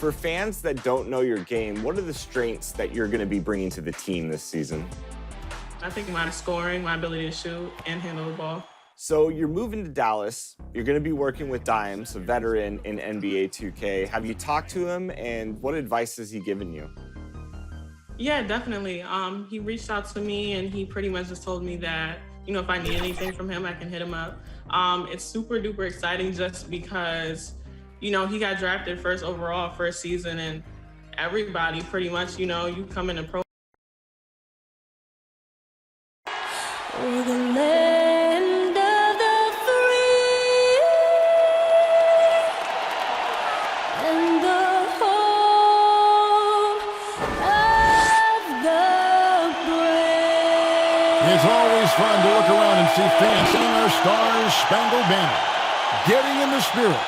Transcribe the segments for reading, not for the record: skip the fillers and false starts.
For fans that don't know your game, what are the strengths that you're going to be bringing to the team this season? I think my scoring, my ability to shoot and handle the ball. So you're moving to Dallas. You're going to be working with Dimes, a veteran in NBA 2K. Have you talked to him, and what advice has he given you? Yeah, definitely. He reached out to me, and he pretty much just told me that, if I need anything from him, I can hit him up. It's super duper exciting just because, he got drafted first overall, first season, and everybody pretty much, you come in a pro. We're the land of the free and the home of the brave. It's always fun to look around and see fans singing our Star-Spangled Banner. Getting in the spirit.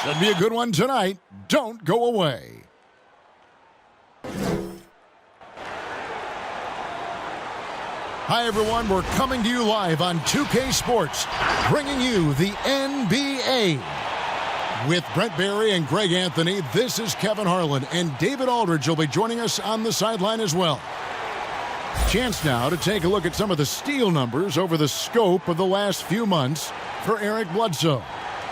Should be a good one tonight. Don't go away. Hi, everyone. We're coming to you live on 2K Sports, bringing you the NBA. With Brent Barry and Greg Anthony, this is Kevin Harlan, and David Aldridge will be joining us on the sideline as well. Chance now to take a look at some of the steal numbers over the scope of the last few months for Eric Bledsoe.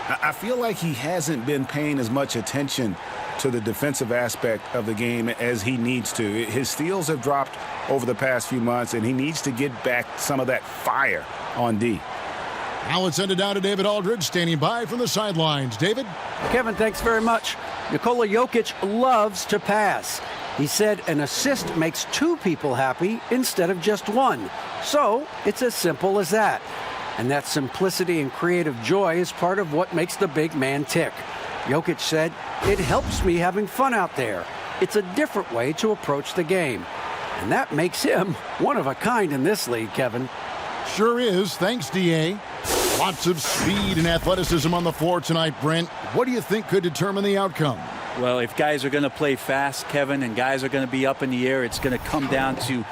I feel like he hasn't been paying as much attention to the defensive aspect of the game as he needs to. His steals have dropped over the past few months, and he needs to get back some of that fire on D. Now let's send it down to David Aldridge, standing by from the sidelines. David? Kevin, thanks very much. Nikola Jokic loves to pass. He said an assist makes two people happy instead of just one. So it's as simple as that. And that simplicity and creative joy is part of what makes the big man tick. Jokic said, "It helps me having fun out there. It's a different way to approach the game." And that makes him one of a kind in this league, Kevin. Sure is. Thanks, D.A. Lots of speed and athleticism on the floor tonight, Brent. What do you think could determine the outcome? Well, if guys are going to play fast, Kevin, and guys are going to be up in the air, it's going to come down to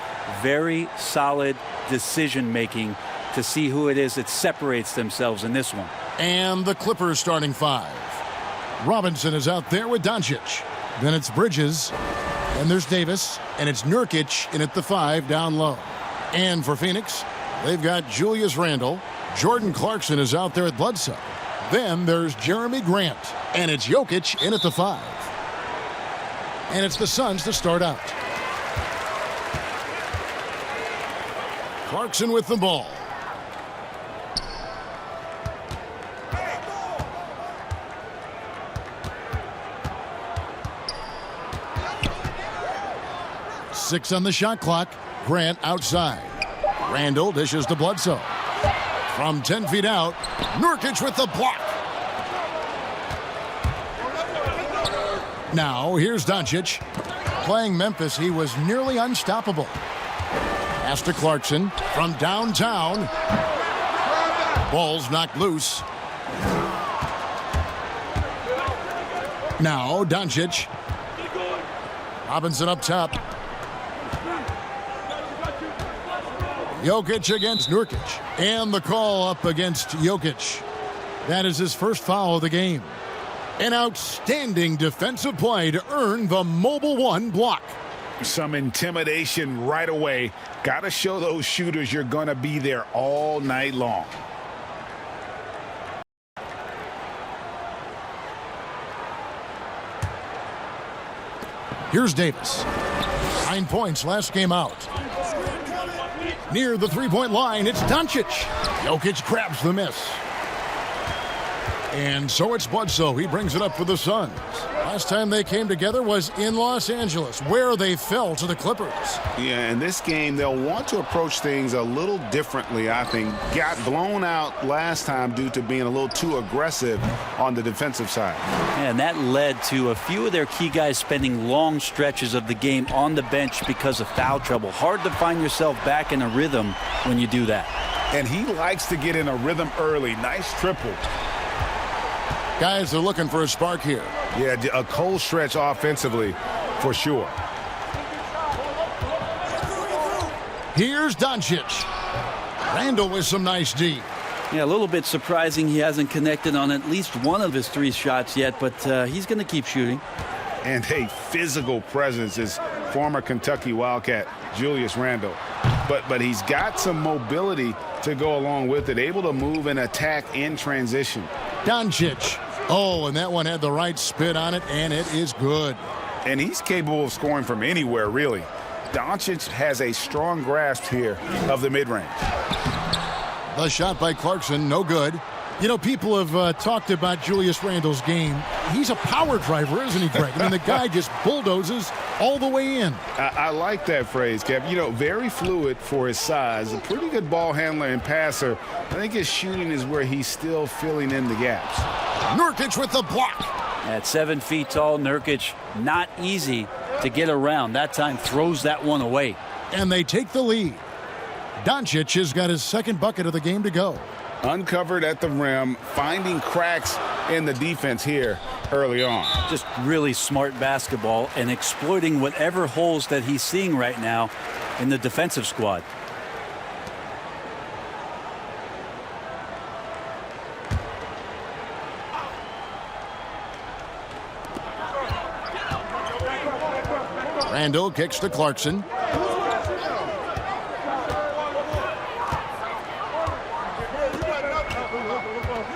very solid decision-making to see who it is that separates themselves in this one. And the Clippers starting five. Robinson is out there with Doncic. Then it's Bridges. And there's Davis. And it's Nurkic in at the five down low. And for Phoenix, they've got Julius Randle. Jordan Clarkson is out there at Bledsoe. Then there's Jeremy Grant. And it's Jokic in at the five. And it's the Suns to start out. Clarkson with the ball. Six on the shot clock. Grant outside. Randall dishes to Bledsoe. From 10 feet out, Nurkic with the block. Now, here's Doncic. Playing Memphis, he was nearly unstoppable. Pass to Clarkson from downtown. Ball's knocked loose. Now, Doncic. Robinson up top. Jokic against Nurkic. And the call up against Jokic. That is his first foul of the game. An outstanding defensive play to earn the Mobile One block. Some intimidation right away. Got to show those shooters you're going to be there all night long. Here's Davis. 9 points last game out. Near the three-point line, it's Doncic. Jokic grabs the miss. And so it's Bledsoe. He brings it up for the Suns. Last time they came together was in Los Angeles, where they fell to the Clippers. Yeah, in this game, they'll want to approach things a little differently, I think. Got blown out last time due to being a little too aggressive on the defensive side. And that led to a few of their key guys spending long stretches of the game on the bench because of foul trouble. Hard to find yourself back in a rhythm when you do that. And he likes to get in a rhythm early. Nice triple. Guys are looking for a spark here. Yeah, a cold stretch offensively, for sure. Here's Doncic. Randall with some nice D. Yeah, a little bit surprising he hasn't connected on at least one of his three shots yet, but he's going to keep shooting. and a physical presence is former Kentucky Wildcat Julius Randle. But he's got some mobility to go along with it, able to move and attack in transition. Doncic. Oh, and that one had the right spin on it, and it is good. And he's capable of scoring from anywhere, really. Doncic has a strong grasp here of the mid-range. The shot by Clarkson, no good. You know, people have talked about Julius Randle's game. He's a power driver, isn't he, Greg? I mean, the guy just bulldozes all the way in. I like that phrase, Kev. You know, very fluid for his size. A pretty good ball handler and passer. I think his shooting is where he's still filling in the gaps. Nurkic with the block. At 7 feet tall, Nurkic, not easy to get around. That time throws that one away. And they take the lead. Doncic has got his second bucket of the game to go. Uncovered at the rim, finding cracks in the defense here early on. Just really smart basketball and exploiting whatever holes that he's seeing right now in the defensive squad. Randle kicks to Clarkson.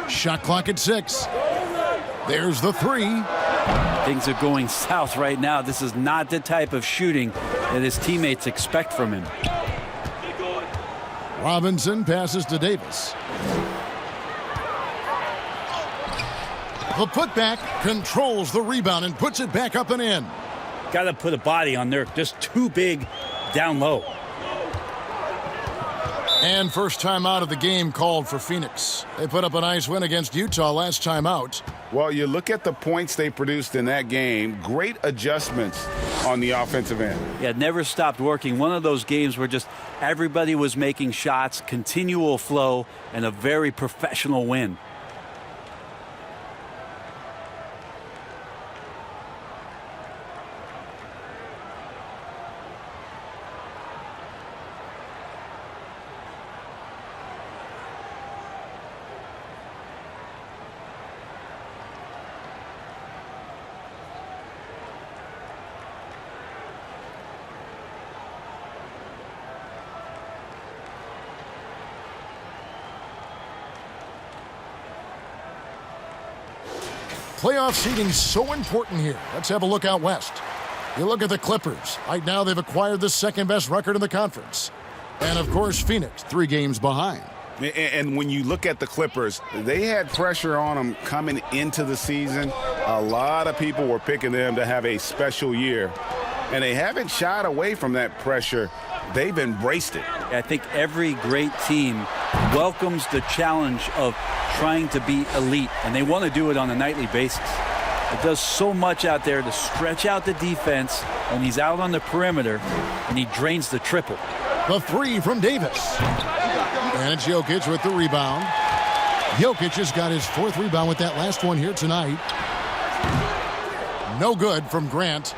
Shot clock at 6. There's the 3. Things are going south right now. This is not the type of shooting that his teammates expect from him. Robinson passes to Davis. The putback controls the rebound and puts it back up and in. Got to put a body on Nurk. Just too big down low. And first time out of the game called for Phoenix. They put up a nice win against Utah last time out. Well, you look at the points they produced in that game. Great adjustments on the offensive end. Yeah, never stopped working. One of those games where just everybody was making shots, continual flow, and a very professional win. Playoff seeding so important here. Let's have a look out west. You look at the Clippers. Right now they've acquired the second best record in the conference. And of course Phoenix, 3 games behind. And when you look at the Clippers, they had pressure on them coming into the season. A lot of people were picking them to have a special year. And they haven't shied away from that pressure. They've embraced it. I think every great team welcomes the challenge of trying to be elite, and they want to do it on a nightly basis. It does so much out there to stretch out the defense when he's out on the perimeter, and he drains the triple. The 3 from Davis. And it's Jokic with the rebound. Jokic has got his 4th rebound with that last one here tonight. No good from Grant.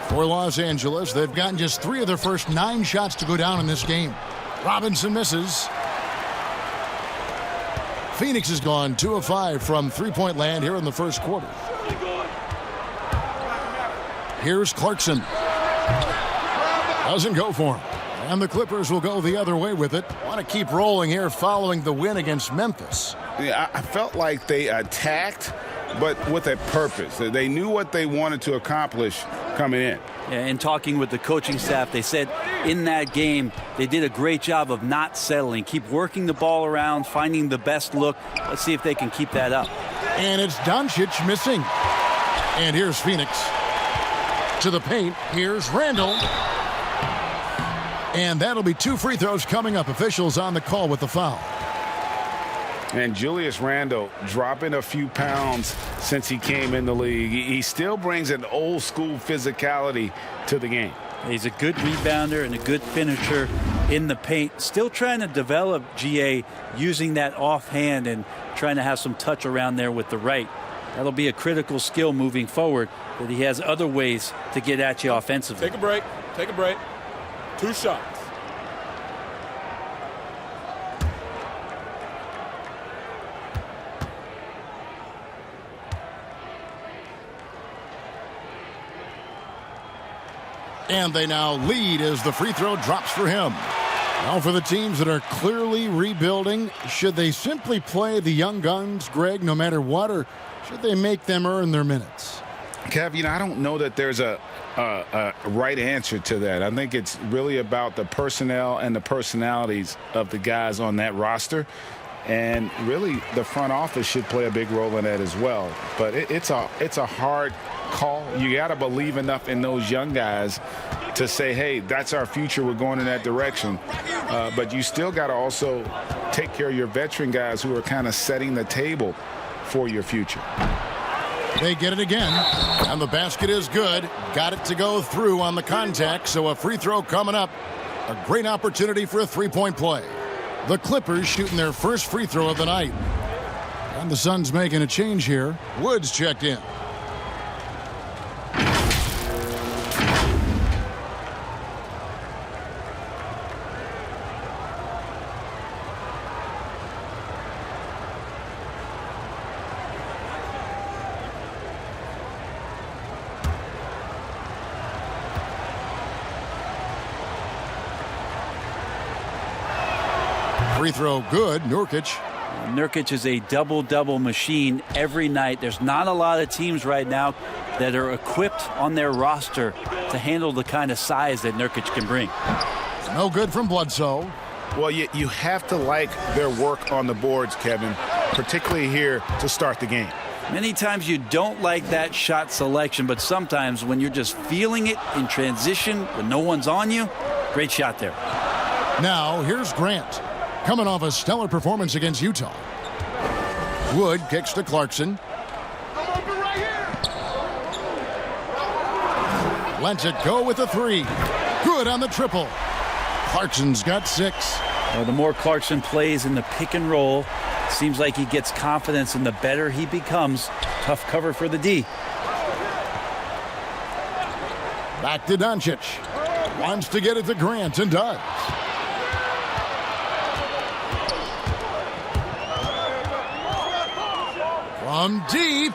For Los Angeles, they've gotten just 3 of their first 9 shots to go down in this game. Robinson misses. Phoenix has gone 2 of 5 from three-point land here in the first quarter. Here's Clarkson. Doesn't go for him. And the Clippers will go the other way with it. Want to keep rolling here following the win against Memphis. Yeah, I felt like they attacked, but with a purpose. They knew what they wanted to accomplish coming in. And talking with the coaching staff, they said in that game they did a great job of not settling. Keep working the ball around, finding the best look. Let's see if they can keep that up. And it's Doncic missing. And here's Phoenix. To the paint, here's Randle. And that'll be 2 free throws coming up. Officials on the call with the foul. And Julius Randle dropping a few pounds since he came in the league. He still brings an old school physicality to the game. He's a good rebounder and a good finisher in the paint. Still trying to develop GA using that offhand and trying to have some touch around there with the right. That'll be a critical skill moving forward, that he has other ways to get at you offensively. Take a break. Take a break. 2 shots. And they now lead as the free throw drops for him. Now for the teams that are clearly rebuilding, should they simply play the young guns, Greg, no matter what, or should they make them earn their minutes? Kev, I don't know that there's a right answer to that. I think it's really about the personnel and the personalities of the guys on that roster. And really, the front office should play a big role in that as well. But it's a hard call. You got to believe enough in those young guys to say, hey, that's our future. We're going in that direction. But you still got to also take care of your veteran guys who are kind of setting the table for your future. They get it again, and the basket is good. Got it to go through on the contact, so a free throw coming up. A great opportunity for a three-point play. The Clippers shooting their first free throw of the night. And the Suns making a change here. Woods checked in. Free throw good. Nurkic is a double-double machine every night. There's not a lot of teams right now that are equipped on their roster to handle the kind of size that Nurkic can bring. No good from Bledsoe. Well, you have to like their work on the boards, Kevin, particularly here to start the game. Many times you don't like that shot selection, but sometimes when you're just feeling it in transition when no one's on you, great shot there. Now here's Grant, coming off a stellar performance against Utah. Wood kicks to Clarkson. Lets it go with a three. Good on the triple. Clarkson's got 6. Well, the more Clarkson plays in the pick and roll, seems like he gets confidence, and the better he becomes. Tough cover for the D. Back to Doncic. Wants to get it to Grant and does. From deep.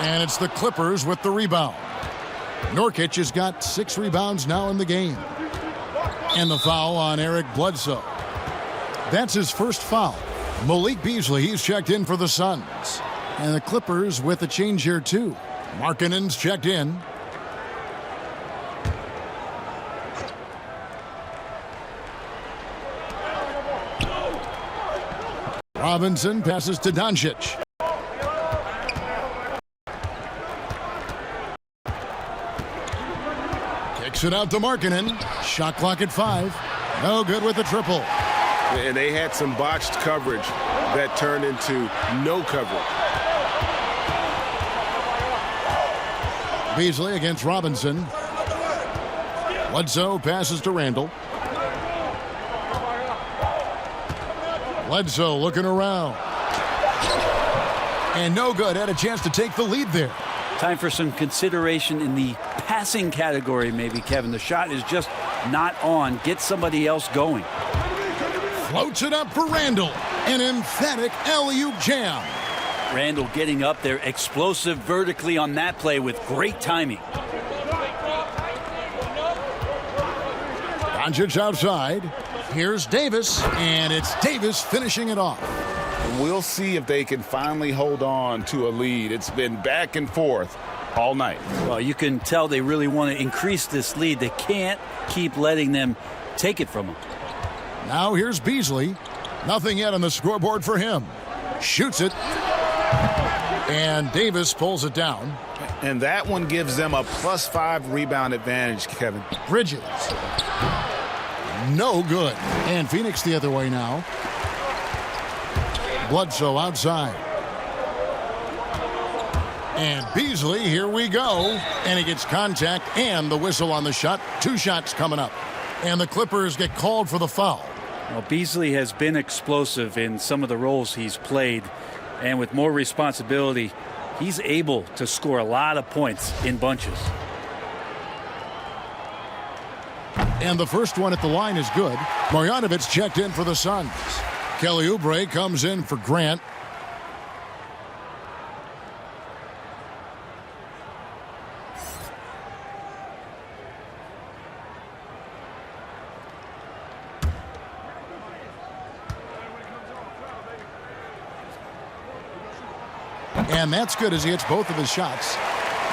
And it's the Clippers with the rebound. Nurkic has got 6 rebounds now in the game. And the foul on Eric Bledsoe. That's his first foul. Malik Beasley, he's checked in for the Suns. And the Clippers with a change here too. Markkanen's checked in. Robinson passes to Doncic. Kicks it out to Markkanen. Shot clock at 5. No good with the triple. And they had some botched coverage that turned into no coverage. Beasley against Robinson. Bledsoe passes to Randall. Bledsoe looking around. And no good. Had a chance to take the lead there. Time for some consideration in the passing category, maybe, Kevin. The shot is just not on. Get somebody else going. Floats it up for Randall. An emphatic alley-oop jam. Randall getting up there, explosive vertically on that play with great timing. Doncic outside. Here's Davis, and it's Davis finishing it off. We'll see if they can finally hold on to a lead. It's been back and forth all night. Well, you can tell they really want to increase this lead. They can't keep letting them take it from them. Now here's Beasley. Nothing yet on the scoreboard for him. Shoots it. And Davis pulls it down. And that one gives them a +5 rebound advantage, Kevin. Bridges. No good. And Phoenix the other way now. Bledsoe outside. And Beasley, here we go. And he gets contact and the whistle on the shot. 2 shots coming up. And the Clippers get called for the foul. Well, Beasley has been explosive in some of the roles he's played. And with more responsibility, he's able to score a lot of points in bunches. And the first one at the line is good. Marjanovic checked in for the Suns. Kelly Oubre comes in for Grant. And that's good as he hits both of his shots.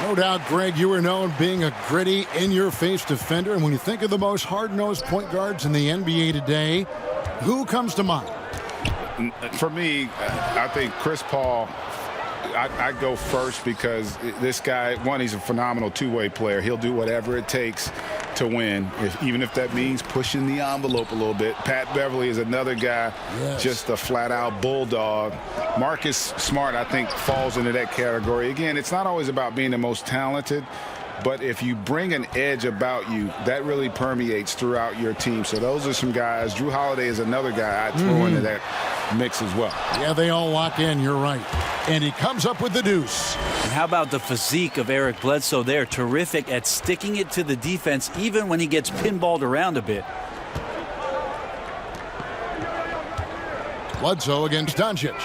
No doubt, Greg, you were known being a gritty, in-your-face defender. And when you think of the most hard-nosed point guards in the NBA today, who comes to mind? For me, I think Chris Paul, I go first because this guy, one, he's a phenomenal two-way player. He'll do whatever it takes to win, even if that means pushing the envelope a little bit. Pat Beverly is another guy, just a flat-out bulldog. Marcus Smart, I think, falls into that category. Again, it's not always about being the most talented, but if you bring an edge about you, that really permeates throughout your team. So those are some guys. Drew Holiday is another guy I'd throw into that mix as well. Yeah, they all lock in, you're right. And he comes up with the deuce. And how about the physique of Eric Bledsoe there? Terrific at sticking it to the defense even when he gets pinballed around a bit. Bledsoe against Doncic.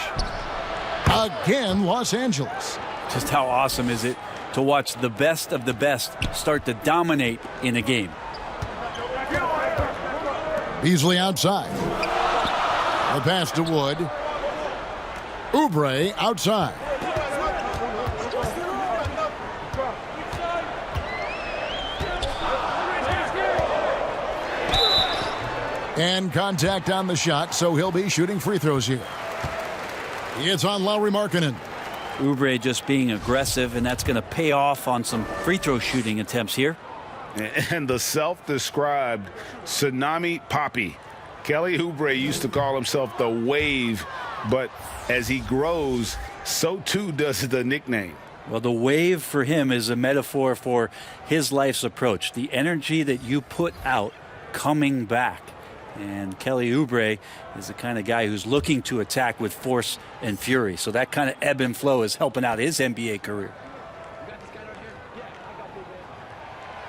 Again, Los Angeles. Just how awesome is it to watch the best of the best start to dominate in a game? Beasley outside. The pass to Wood. Oubre outside. And contact on the shot, so he'll be shooting free throws here. It's on Lauri Markkanen. Oubre just being aggressive, and that's going to pay off on some free throw shooting attempts here. And the self-described Tsunami Poppy. Kelly Oubre used to call himself the Wave, but as he grows, so too does the nickname. Well, the wave for him is a metaphor for his life's approach. The energy that you put out coming back. And Kelly Oubre is the kind of guy who's looking to attack with force and fury. So that kind of ebb and flow is helping out his NBA career.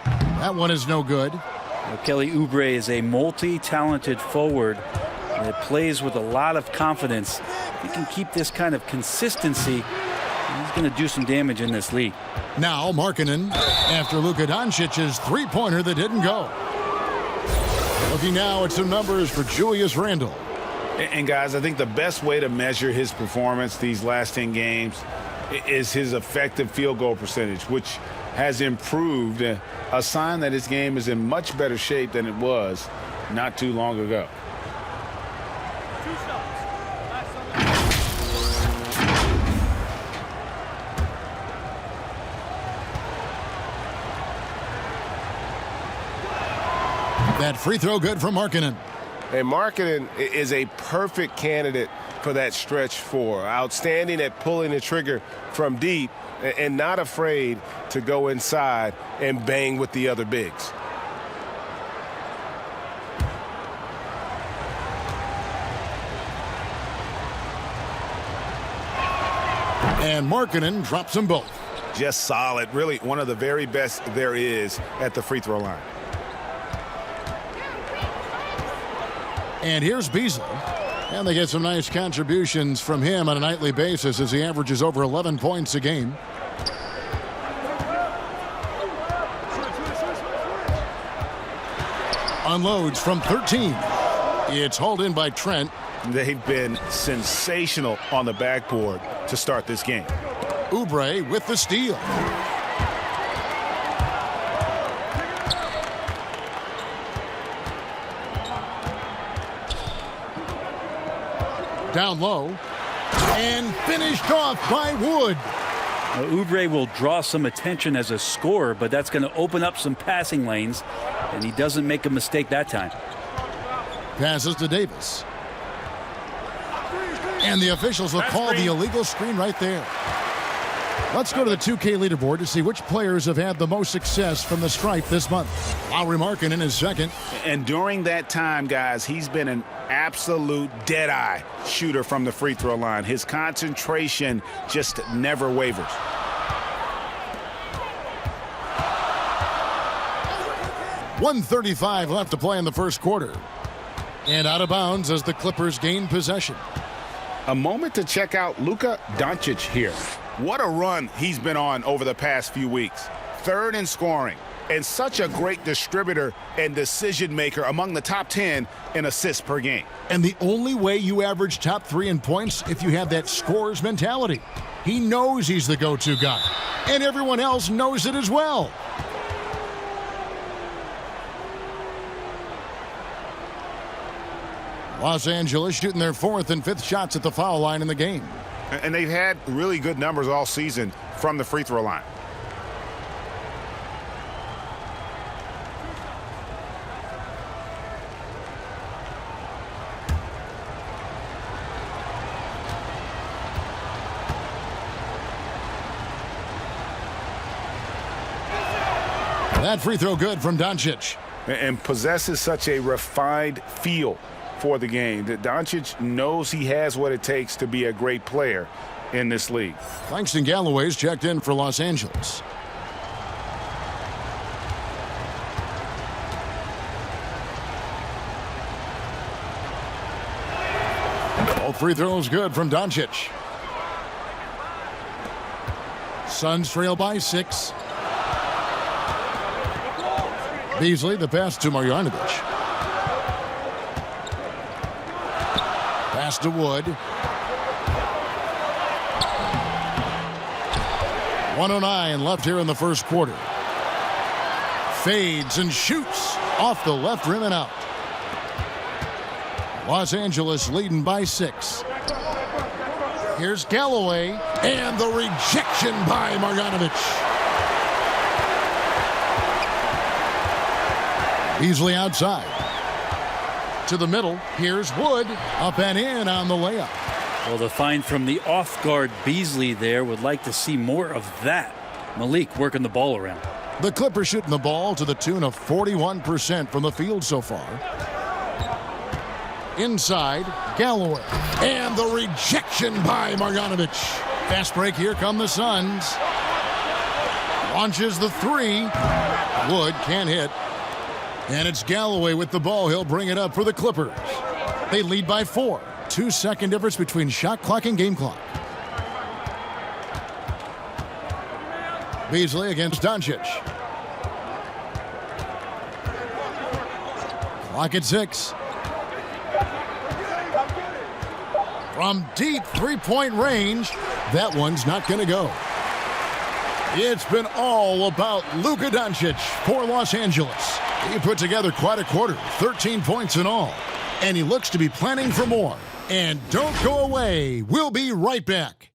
That one is no good. Well, Kelly Oubre is a multi-talented forward that plays with a lot of confidence. If he can keep this kind of consistency, he's going to do some damage in this league. Now Markkanen after Luka Doncic's three-pointer that didn't go. Looking now at some numbers for Julius Randle. And guys, I think the best way to measure his performance these last 10 games is his effective field goal percentage, which has improved, a sign that his game is in much better shape than it was not too long ago. That free throw good from Markkanen. And Markkanen is a perfect candidate for that stretch four. Outstanding at pulling the trigger from deep and not afraid to go inside and bang with the other bigs. And Markkanen drops them both. Just solid. Really one of the very best there is at the free throw line. And here's Beasley. And they get some nice contributions from him on a nightly basis as he averages over 11 points a game. Unloads from 13. It's hauled in by Trent. They've been sensational on the backboard to start this game. Oubre with the steal. Down low. And finished off by Wood. Oubre will draw some attention as a scorer, but that's going to open up some passing lanes, and he doesn't make a mistake that time. Passes to Davis. And the officials will call the illegal screen right there. Let's go to the 2K leaderboard to see which players have had the most success from the stripe this month. Lauri Markkanen is second. And during that time, guys, he's been an absolute dead-eye shooter from the free throw line. His concentration just never wavers. .135 left to play in the first quarter. And out of bounds as the Clippers gain possession. A moment to check out Luka Doncic here. What a run he's been on over the past few weeks. Third in scoring, and such a great distributor and decision maker, among the top 10 in assists per game. And the only way you average top 3 in points if you have that scorer's mentality. He knows he's the go-to guy, and everyone else knows it as well. Los Angeles shooting their 4th and 5th shots at the foul line in the game. And they've had really good numbers all season from the free throw line. That free throw good from Doncic. And possesses such a refined feel for the game that Doncic knows he has what it takes to be a great player in this league. Langston Galloway's checked in for Los Angeles. Both free throws good from Doncic. Suns trail by 6. Beasley, the pass to Marjanovic. Pass to Wood. 1:09 left here in the first quarter. Fades and shoots off the left rim and out. Los Angeles leading by 6. Here's Galloway, and the rejection by Marjanovic. Beasley outside. To the middle. Here's Wood. Up and in on the layup. Well, the find from the off-guard Beasley there, would like to see more of that. Malik working the ball around. The Clippers shooting the ball to the tune of 41% from the field so far. Inside, Galloway. And the rejection by Marjanovic. Fast break, here come the Suns. Launches the 3. Wood can't hit. And it's Galloway with the ball. He'll bring it up for the Clippers. They lead by 4. 2-second difference between shot clock and game clock. Beasley against Doncic. Clock at 6. From deep three-point range, that one's not going to go. It's been all about Luka Doncic for Los Angeles. He put together quite a quarter, 13 points in all. And he looks to be planning for more. And don't go away. We'll be right back.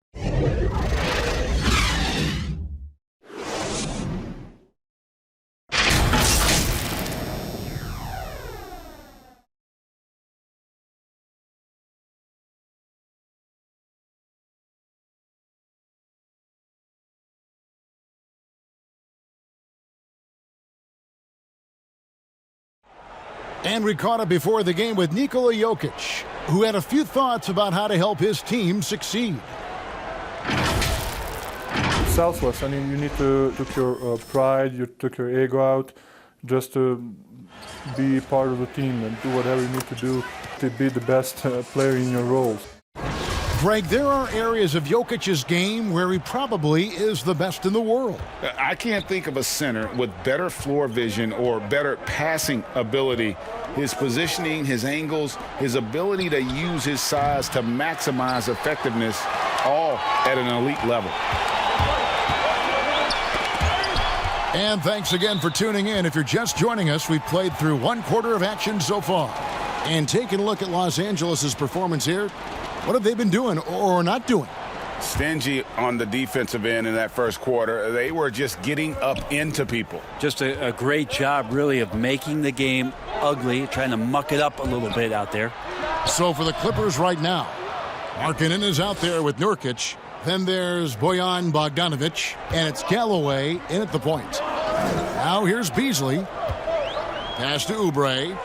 And we caught up before the game with Nikola Jokic, who had a few thoughts about how to help his team succeed. Selfless. I mean, you need to took your pride, you took your ego out, just to be part of the team and do whatever you need to do to be the best player in your roles. Greg, there are areas of Jokic's game where he probably is the best in the world. I can't think of a center with better floor vision or better passing ability. His positioning, his angles, his ability to use his size to maximize effectiveness, all at an elite level. And thanks again for tuning in. If you're just joining us, we've played through one quarter of action so far. And taking a look at Los Angeles' performance here, what have they been doing or not doing? Stingy on the defensive end in that first quarter. They were just getting up into people. Just a great job, really, of making the game ugly, trying to muck it up a little bit out there. So for the Clippers right now, Markkanen is out there with Nurkic. Then there's Bojan Bogdanovic, and it's Galloway in at the point. Now here's Beasley. Pass to Oubre.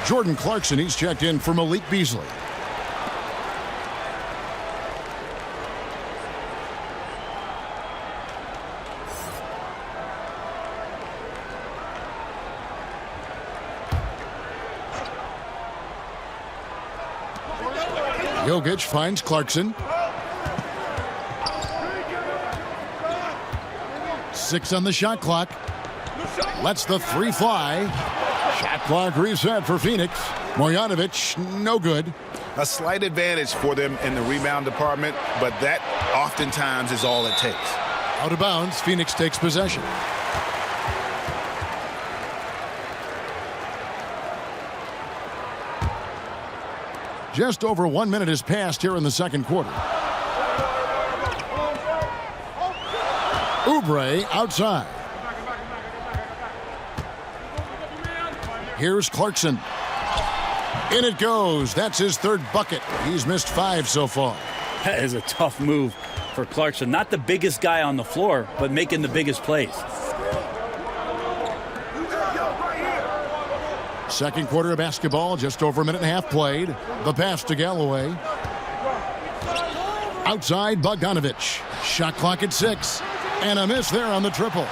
Jordan Clarkson, he's checked in for Malik Beasley. Jokic finds Clarkson. 6 on the shot clock. Lets the 3 fly. Shot clock reset for Phoenix. Marjanovic, no good. A slight advantage for them in the rebound department, but that oftentimes is all it takes. Out of bounds, Phoenix takes possession. Just over 1 minute has passed here in the second quarter. Oubre outside. Here's Clarkson. In it goes. That's his 3rd bucket. He's missed 5 so far. That is a tough move for Clarkson. Not the biggest guy on the floor, but making the biggest plays. Second quarter of basketball, just over a minute and a half played. The pass to Galloway. Outside, Bogdanovic. Shot clock at 6. And a miss there on the triple.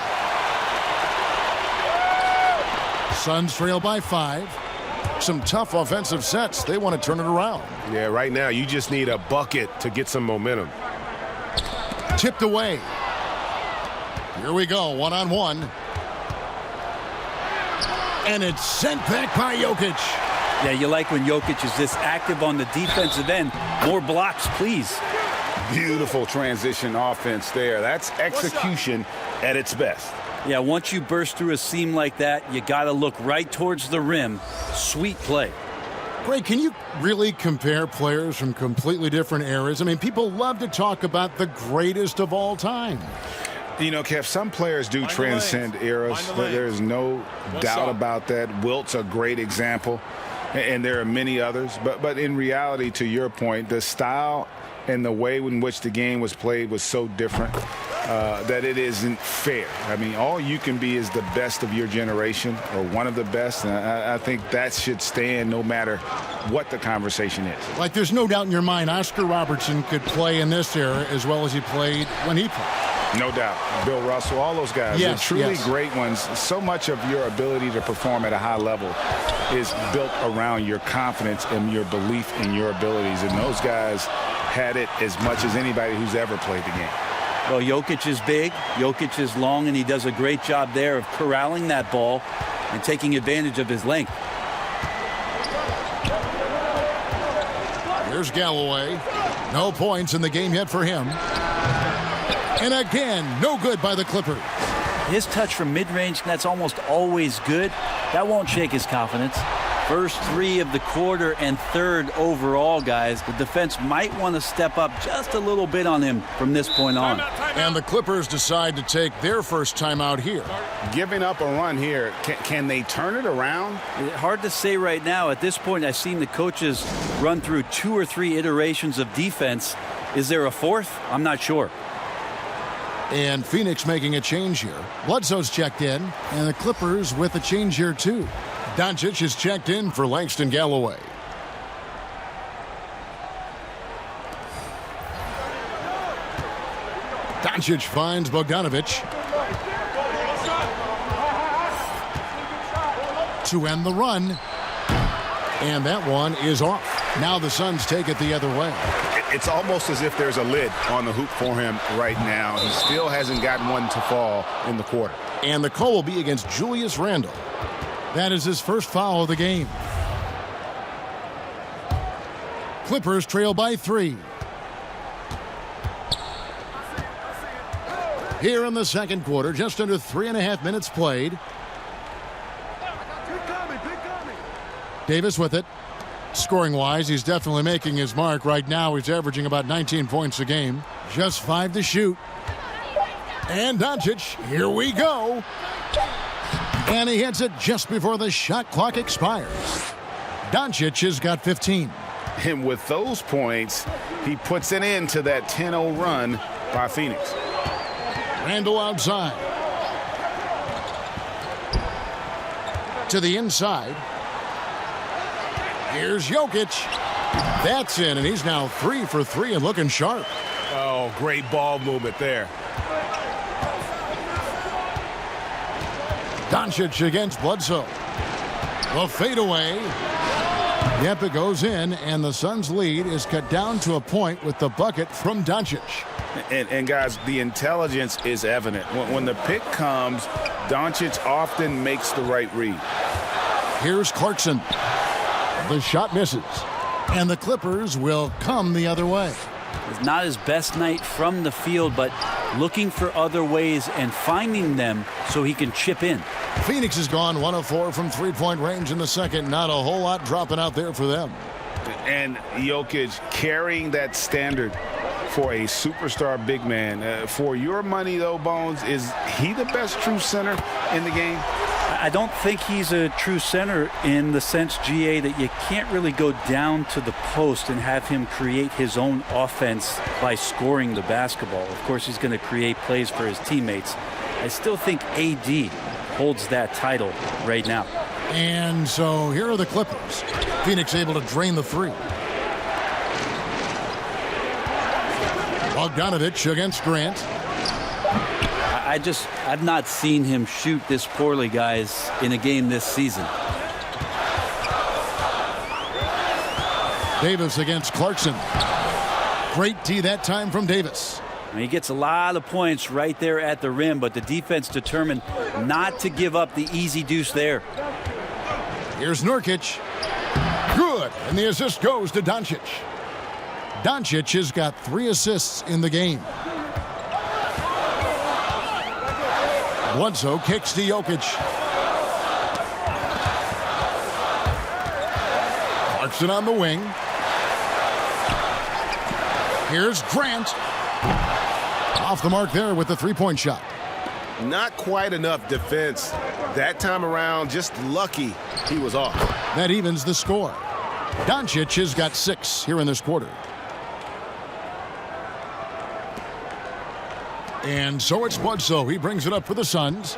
Suns trail by 5. Some tough offensive sets. They want to turn it around. Yeah, right now you just need a bucket to get some momentum. Tipped away. Here we go, one-on-one. And it's sent back by Jokic. Yeah, you like when Jokic is this active on the defensive end. More blocks, please. Beautiful transition offense there. That's execution at its best. Yeah, once you burst through a seam like that, you got to look right towards the rim. Sweet play. Greg, can you really compare players from completely different eras? I mean, people love to talk about the greatest of all time. You know, Kev, some players do transcend eras. There's no doubt about that. Wilt's a great example, and there are many others. But in reality, to your point, the style and the way in which the game was played was so different that it isn't fair. I mean, all you can be is the best of your generation or one of the best. And I think that should stand no matter what the conversation is. Like, there's no doubt in your mind Oscar Robertson could play in this era as well as he played when he played. No doubt. Bill Russell, all those guys, they're truly great ones. So much of your ability to perform at a high level is built around your confidence and your belief in your abilities. And those guys had it as much as anybody who's ever played the game. Well, Jokic is big, Jokic is long, and he does a great job there of corralling that ball and taking advantage of his length. Here's Galloway. No points in the game yet for him. And again, no good by the Clippers. His touch from mid-range, that's almost always good. That won't shake his confidence. First 3 of the quarter and 3rd overall, guys. The defense might want to step up just a little bit on him from this point on. And the Clippers decide to take their first timeout here. Giving up a run here, can they turn it around? Hard to say right now. At this point, I've seen the coaches run through 2 or 3 iterations of defense. Is there a 4th? I'm not sure. And Phoenix making a change here. Bledsoe's checked in, and the Clippers with a change here too. Doncic is checked in for Langston Galloway. Doncic finds Bogdanovic. To end the run. And that one is off. Now the Suns take it the other way. It's almost as if there's a lid on the hoop for him right now. He still hasn't gotten one to fall in the quarter. And the call will be against Julius Randle. That is his first foul of the game. Clippers trail by 3. Here in the second quarter, just under 3.5 minutes played. Davis with it. Scoring-wise, he's definitely making his mark. Right now, he's averaging about 19 points a game. Just 5 to shoot. And Doncic, here we go. And he hits it just before the shot clock expires. Doncic has got 15. And with those points, he puts an end to that 10-0 run by Phoenix. Randle outside. To the inside. Here's Jokic. That's in, and he's now 3 for 3 and looking sharp. Oh, great ball movement there. Doncic against Bledsoe. The fadeaway. Yep, it goes in, and the Suns' lead is cut down to a point with the bucket from Doncic. And guys, the intelligence is evident. When the pick comes, Doncic often makes the right read. Here's Clarkson. The shot misses, and the Clippers will come the other way. It's not his best night from the field, but looking for other ways and finding them so he can chip in. Phoenix has gone 1 of 4 from three-point range in the second. Not a whole lot dropping out there for them. And Jokic carrying that standard for a superstar big man. For your money, though, Bones, is he the best true center in the game? I don't think he's a true center in the sense, GA, that you can't really go down to the post and have him create his own offense by scoring the basketball. Of course, he's going to create plays for his teammates. I still think AD holds that title right now. And so here are the Clippers. Phoenix able to drain the three. Bogdanovich against Grant. I've not seen him shoot this poorly, guys, in a game this season. Davis against Clarkson. Great D that time from Davis. He gets a lot of points right there at the rim, but the defense determined not to give up the easy deuce there. Here's Nurkic. Good, and the assist goes to Doncic. Doncic has got 3 assists in the game. Bledsoe kicks to Jokic. Clarkson on the wing. Here's Grant. Off the mark there with the three-point shot. Not quite enough defense that time around. Just lucky he was off. That evens the score. Doncic has got 6 here in this quarter. And so it's Bledsoe. He brings it up for the Suns.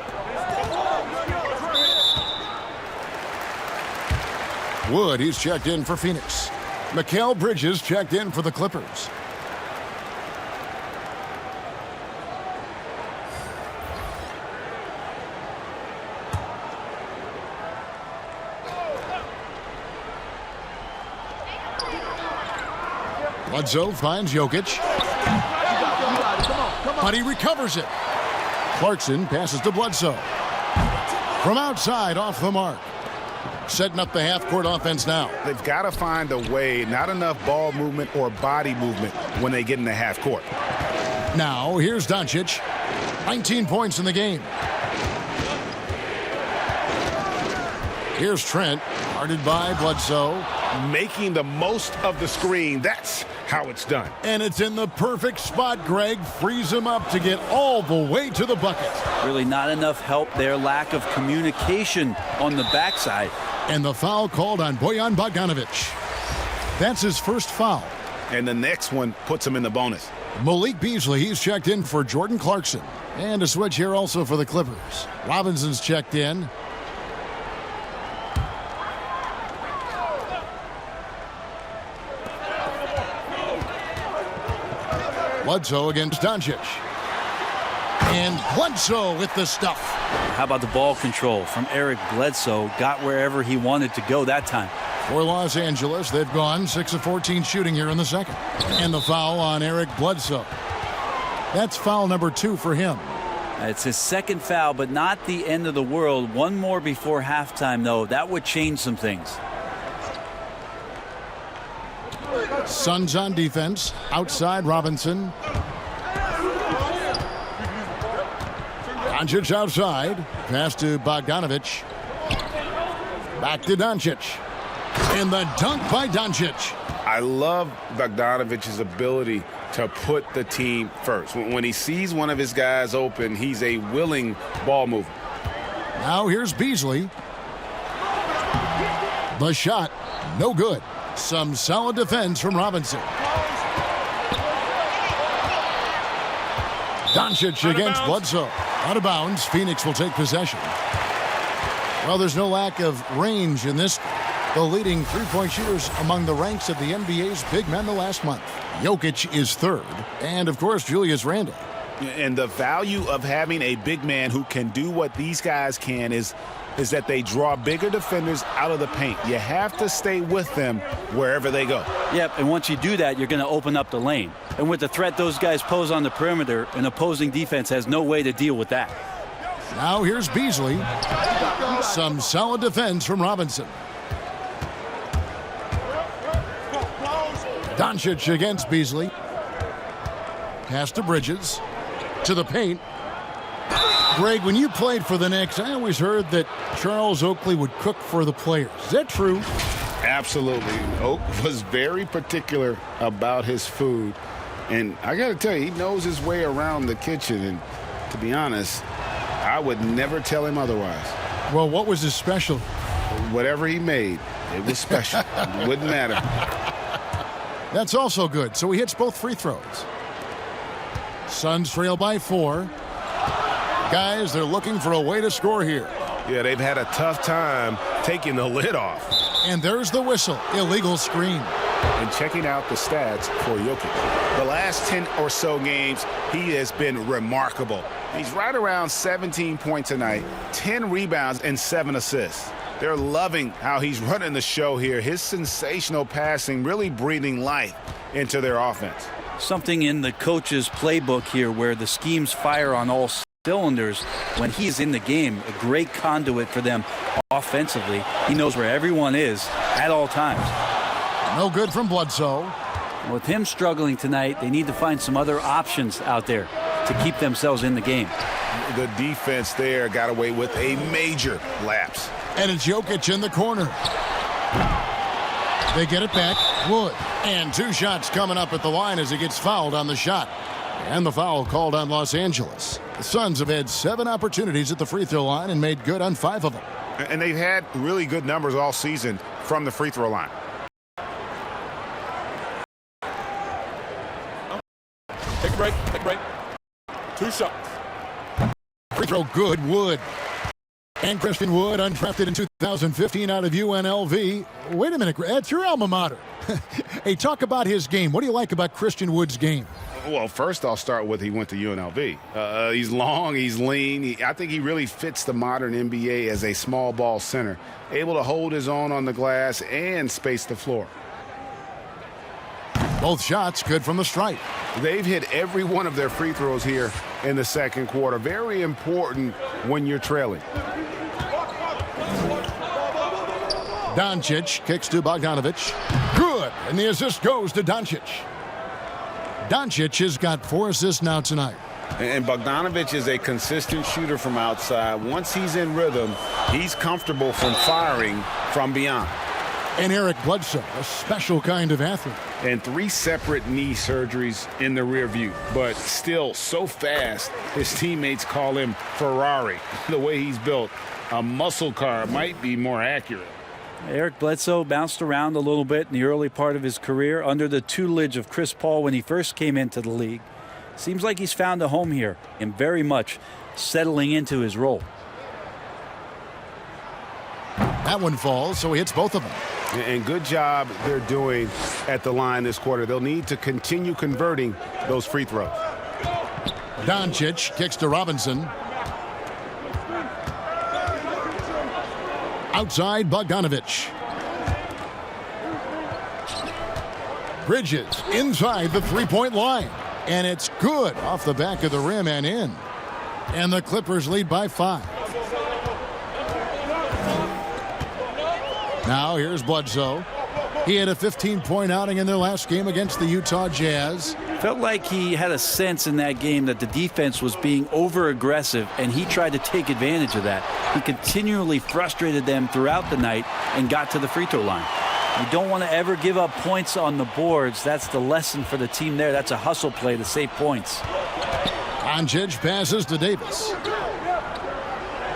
Wood, he's checked in for Phoenix. Mikal Bridges checked in for the Clippers. Bledsoe finds Jokic. But he recovers it. Clarkson passes to Bledsoe. From outside, off the mark. Setting up the half-court offense now. They've got to find a way, not enough ball movement or body movement when they get in the half court. Now, here's Doncic. 19 points in the game. Here's Trent, guarded by Bledsoe. Making the most of the screen. That's how it's done. And it's in the perfect spot. Greg frees him up to get all the way to the bucket. Really not enough help there. Lack of communication on the backside. And the foul called on Bojan Bogdanovich. That's his first foul. And the next one puts him in the bonus. Malik Beasley, he's checked in for Jordan Clarkson. And a switch here also for the Clippers. Robinson's checked in. Bledsoe against Doncic. And Bledsoe with the stuff. How about the ball control from Eric Bledsoe? Got wherever he wanted to go that time. For Los Angeles, they've gone 6 of 14 shooting here in the second. And the foul on Eric Bledsoe. That's foul number 2 for him. It's his second foul, but not the end of the world. One more before halftime, though. That would change some things. Suns on defense. Outside Robinson. Doncic outside. Pass to Bogdanovich. Back to Doncic. And the dunk by Doncic. I love Bogdanovich's ability to put the team first. When he sees one of his guys open, he's a willing ball mover. Now here's Beasley. The shot, no good. Some solid defense from Robinson. Doncic against Bledsoe. Out of bounds. Phoenix will take possession. Well, there's no lack of range in this. The leading three-point shooters among the ranks of the NBA's big men the last month. Jokic is third. And, of course, Julius Randle. And the value of having a big man who can do what these guys can is that they draw bigger defenders out of the paint. You have to stay with them wherever they go. Yep, and once you do that, you're going to open up the lane. And with the threat those guys pose on the perimeter, an opposing defense has no way to deal with that. Now here's Beasley. Some solid defense from Robinson. Doncic against Beasley. Pass to Bridges. To the paint. Greg, when you played for the Knicks, I always heard that Charles Oakley would cook for the players. Is that true? Absolutely. Oak was very particular about his food. And I got to tell you, he knows his way around the kitchen. And to be honest, I would never tell him otherwise. Well, what was his special? Whatever he made, it was special. It wouldn't matter. That's also good. So he hits both free throws. Suns trail by 4. Guys, they're looking for a way to score here. Yeah, they've had a tough time taking the lid off. And there's the whistle. Illegal screen. And checking out the stats for Jokic. The last 10 or so games, he has been remarkable. He's right around 17 points a night, 10 rebounds, and 7 assists. They're loving how he's running the show here. His sensational passing really breathing life into their offense. Something in the coach's playbook here where the schemes fire on all cylinders when he's in the game. A great conduit for them offensively. He knows where everyone is at all times. No good from Bledsoe. With him struggling tonight, they need to find some other options out there to keep themselves in the game. The defense there got away with a major lapse. And it's Jokic in the corner. They get it back. Wood. And 2 shots coming up at the line as he gets fouled on the shot. And the foul called on Los Angeles. The Suns have had 7 opportunities at the free throw line and made good on 5 of them. And they've had really good numbers all season from the free throw line. Take a break. Take a break. 2 shots. Free throw good. Wood. And Christian Wood, undrafted in 2015 out of UNLV. Wait a minute, that's your alma mater. Hey, talk about his game. What do you like about Christian Wood's game? Well, first I'll start with he went to UNLV. He's long, he's lean. I think he really fits the modern NBA as a small ball center, able to hold his own on the glass and space the floor. Both shots good from the stripe. They've hit every one of their free throws here in the second quarter. Very important when you're trailing. Doncic kicks to Bogdanovich. Good. And the assist goes to Doncic. Doncic has got 4 assists now tonight. And Bogdanovich is a consistent shooter from outside. Once he's in rhythm, he's comfortable from firing from beyond. And Eric Bledsoe, a special kind of athlete. And 3 separate knee surgeries in the rear view, but still so fast, his teammates call him Ferrari. The way he's built, a muscle car might be more accurate. Eric Bledsoe bounced around a little bit in the early part of his career under the tutelage of Chris Paul when he first came into the league. Seems like he's found a home here and very much settling into his role. That one falls, so he hits both of them. And good job they're doing at the line this quarter. They'll need to continue converting those free throws. Doncic kicks to Robinson. Outside, Bogdanovich. Bridges inside the three-point line. And it's good off the back of the rim and in. And the Clippers lead by 5. Now here's Bledsoe. He had a 15-point outing in their last game against the Utah Jazz. Felt like he had a sense in that game that the defense was being over-aggressive, and he tried to take advantage of that. He continually frustrated them throughout the night and got to the free throw line. You don't want to ever give up points on the boards. That's the lesson for the team there. That's a hustle play to save points. Doncic passes to Davis.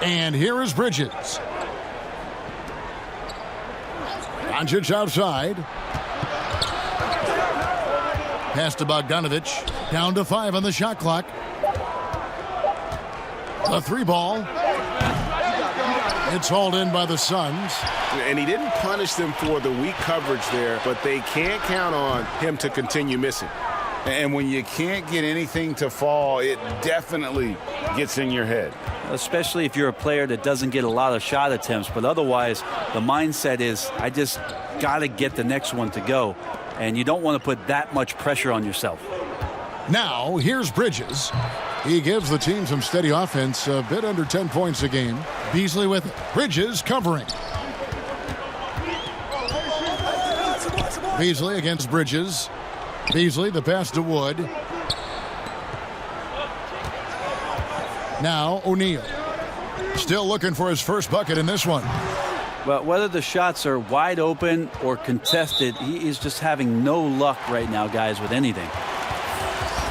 And here is Bridges. Doncic outside. Pass to Bogdanovich. Down to 5 on the shot clock. The 3 ball. It's hauled in by the Suns. And he didn't punish them for the weak coverage there, but they can't count on him to continue missing. And when you can't get anything to fall, it definitely gets in your head. Especially if you're a player that doesn't get a lot of shot attempts, but otherwise the mindset is, I just got to get the next one to go. And you don't want to put that much pressure on yourself. Now, here's Bridges. He gives the team some steady offense, a bit under 10 points a game. Beasley with it. Bridges covering. Beasley against Bridges. Beasley, the pass to Wood. Now O'Neal. Still looking for his first bucket in this one. But whether the shots are wide open or contested, he is just having no luck right now, guys, with anything.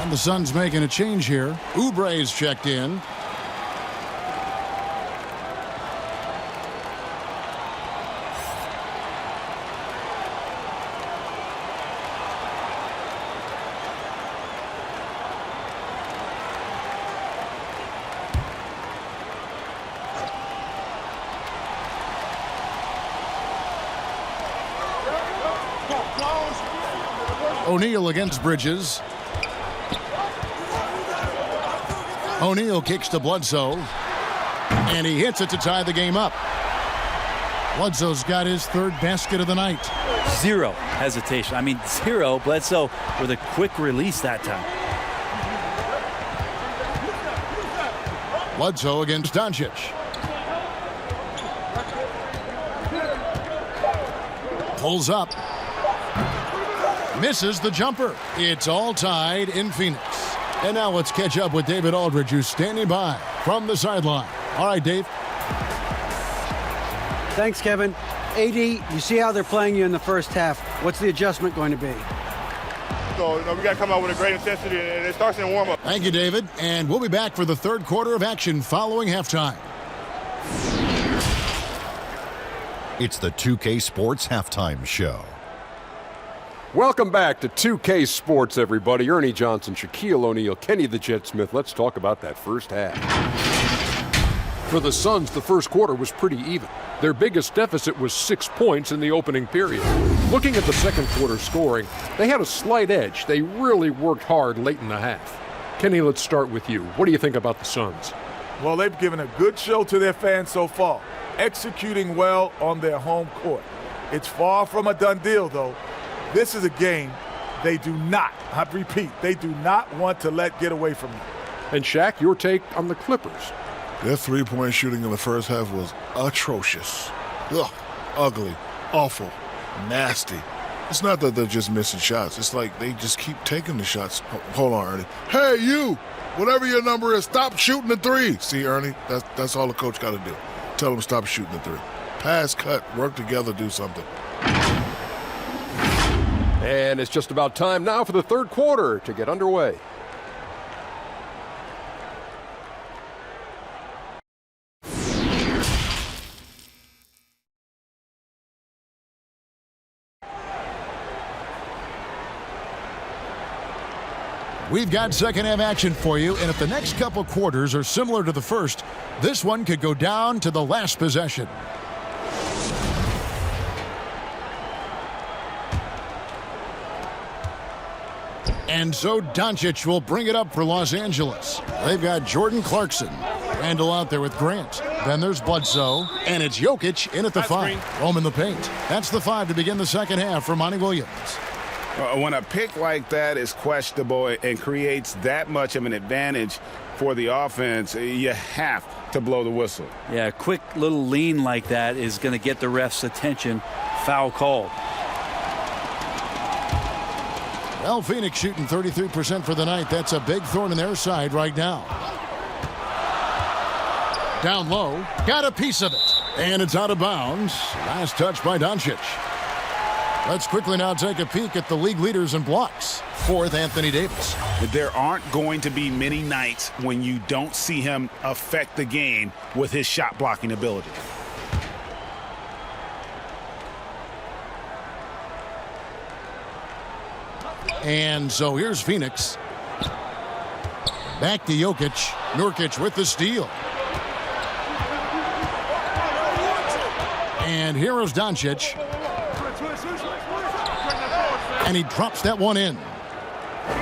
And the Suns making a change here. Oubre's checked in. O'Neal against Bridges. O'Neal kicks to Bledsoe. And he hits it to tie the game up. Bledsoe's got his third basket of the night. Zero hesitation. I mean, zero. Bledsoe with a quick release that time. Bledsoe against Doncic. Pulls up. Misses the jumper. It's all tied in Phoenix. And now let's catch up with David Aldridge, who's standing by from the sideline. All right, Dave. Thanks, Kevin. AD, you see how they're playing you in the first half. What's the adjustment going to be? So, we got to come out with a great intensity, and it starts in warm-up. Thank you, David. And we'll be back for the third quarter of action following halftime. It's the 2K Sports Halftime Show. Welcome back to 2K Sports, everybody. Ernie Johnson, Shaquille O'Neal, Kenny the Jet Smith. Let's talk about that first half. For the Suns, the first quarter was pretty even. Their biggest deficit was 6 points in the opening period. Looking at the second quarter scoring, they had a slight edge. They really worked hard late in the half. Kenny, let's start with you. What do you think about the Suns? Well, they've given a good show to their fans so far, executing well on their home court. It's far from a done deal, though. This is a game they do not, I repeat, they do not want to let get away from them. And Shaq, your take on the Clippers? Their three-point shooting in the first half was atrocious. Ugh, ugly, awful, nasty. It's not that they're just missing shots. It's like they just keep taking the shots. Hold on, Ernie. Hey, you! Whatever your number is, stop shooting the three. See, Ernie, that's all the coach got to do. Tell them stop shooting the three. Pass, cut, work together, do something. And it's just about time now for the third quarter to get underway. We've got second half action for you, and if the next couple quarters are similar to the first, this one could go down to the last possession. And so Doncic will bring it up for Los Angeles. They've got Jordan Clarkson. Randall out there with Grant. Then there's Bledsoe. And it's Jokic in at the 5. Home in the paint. That's the 5 to begin the second half for Monty Williams. When a pick like that is questionable and creates that much of an advantage for the offense, you have to blow the whistle. Yeah, a quick little lean like that is going to get the ref's attention. Foul called. Well, Phoenix shooting 33% for the night. That's a big thorn in their side right now. Down low. Got a piece of it. And it's out of bounds. Last touch by Doncic. Let's quickly now take a peek at the league leaders in blocks. Fourth, Anthony Davis. There aren't going to be many nights when you don't see him affect the game with his shot blocking ability. And so here's Phoenix. Back to Jokic. Nurkic with the steal. And here is Doncic. And he drops that one in.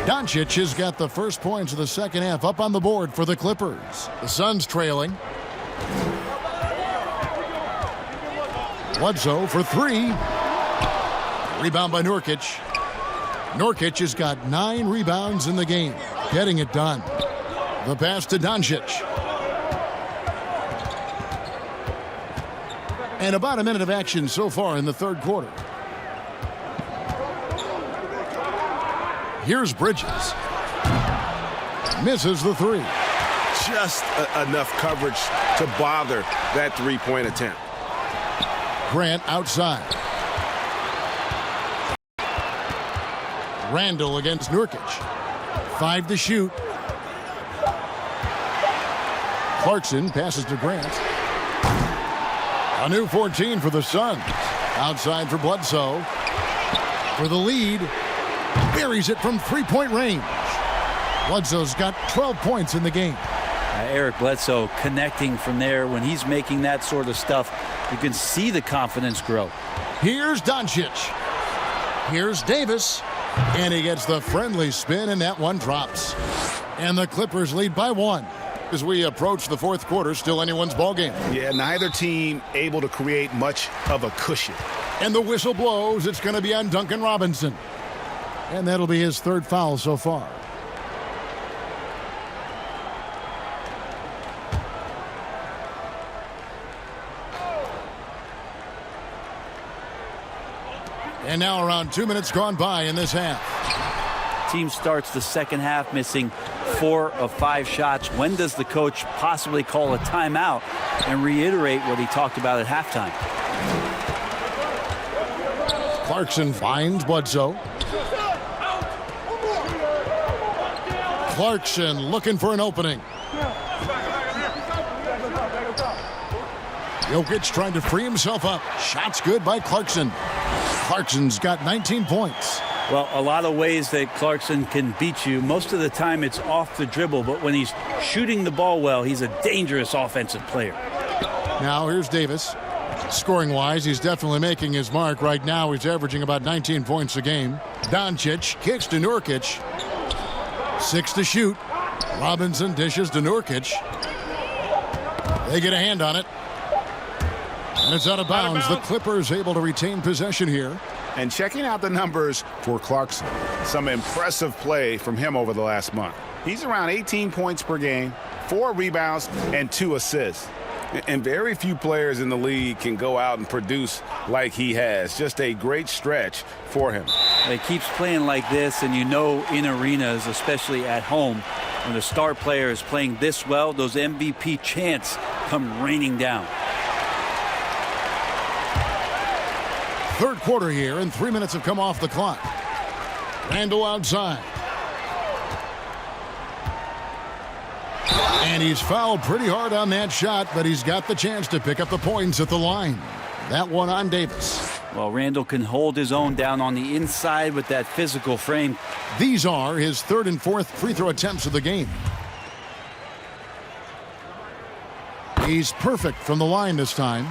Doncic has got the first points of the second half up on the board for the Clippers. The Suns trailing. Bledsoe for three. Rebound by Nurkic. Nurkic has got 9 rebounds in the game, getting it done. The pass to Doncic. And about a minute of action so far in the third quarter. Here's Bridges. Misses the three. Just enough coverage to bother that three-point attempt. Grant outside. Randall against Nurkic. 5 to shoot. Clarkson passes to Grant. A new 14 for the Suns. Outside for Bledsoe. For the lead. Buries it from three-point range. Bledsoe's got 12 points in the game. Eric Bledsoe connecting from there. When he's making that sort of stuff, you can see the confidence grow. Here's Doncic. Here's Davis. And he gets the friendly spin, and that one drops. And the Clippers lead by 1. As we approach the fourth quarter, still anyone's ballgame. Yeah, neither team able to create much of a cushion. And the whistle blows. It's going to be on Duncan Robinson. And that'll be his 3rd foul so far. And now around 2 minutes gone by in this half. Team starts the second half missing 4 of 5 shots. When does the coach possibly call a timeout and reiterate what he talked about at halftime? Clarkson finds Bledsoe. Clarkson looking for an opening. Jokic trying to free himself up. Shots good by Clarkson. Clarkson's got 19 points. Well, a lot of ways that Clarkson can beat you. Most of the time it's off the dribble, but when he's shooting the ball well, he's a dangerous offensive player. Now here's Davis. Scoring-wise, he's definitely making his mark. Right now, he's averaging about 19 points a game. Doncic kicks to Nurkic. 6 to shoot. Robinson dishes to Nurkic. They get a hand on it. And it's out of bounds. The Clippers able to retain possession here. And checking out the numbers for Clarkson. Some impressive play from him over the last month. He's around 18 points per game, 4 rebounds, and 2 assists. And very few players in the league can go out and produce like he has. Just a great stretch for him. He keeps playing like this, and you know in arenas, especially at home, when the star player is playing this well, those MVP chants come raining down. Third quarter here, and 3 minutes have come off the clock. Randall outside. And he's fouled pretty hard on that shot, but he's got the chance to pick up the points at the line. That one on Davis. Well, Randall can hold his own down on the inside with that physical frame. These are his 3rd and 4th free throw attempts of the game. He's perfect from the line this time.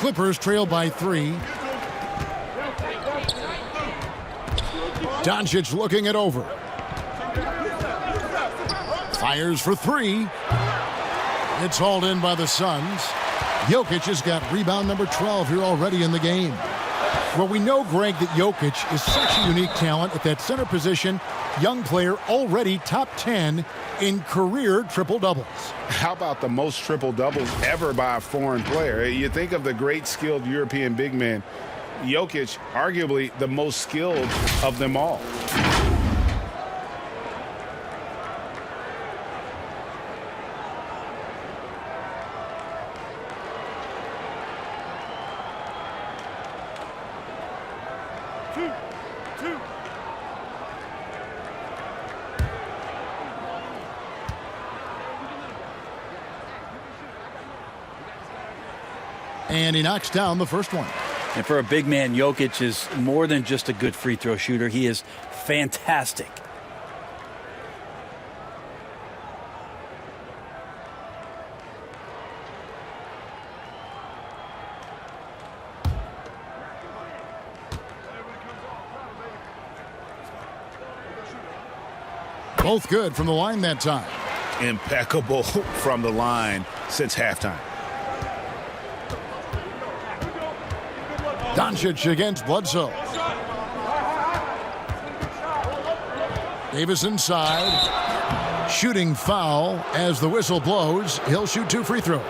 Clippers trail by 3. Doncic looking it over. Fires for 3. It's hauled in by the Suns. Jokic has got rebound number 12 here already in the game. Well, we know, Greg, that Jokic is such a unique talent at that center position. Young player, already top 10 in career triple-doubles. How about the most triple-doubles ever by a foreign player? You think of the great skilled European big men. Jokic, arguably the most skilled of them all. And he knocks down the first one. And for a big man, Jokic is more than just a good free throw shooter. He is fantastic. Both good from the line that time. Impeccable from the line since halftime. Doncic against Bledsoe. Davis inside. Shooting foul as the whistle blows. He'll shoot 2 free throws.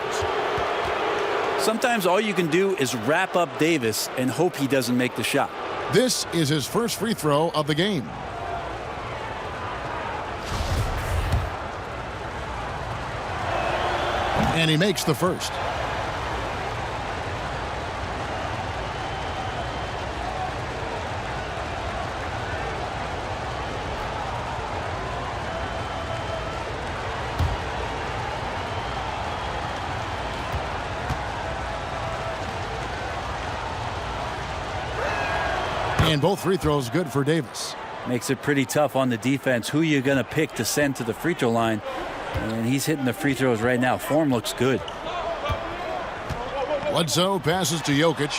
Sometimes all you can do is wrap up Davis and hope he doesn't make the shot. This is his first free throw of the game. And he makes the first. And both free throws good for Davis. Makes it pretty tough on the defense. Who you going to pick to send to the free throw line? And he's hitting the free throws right now. Form looks good. Bledsoe passes to Jokic.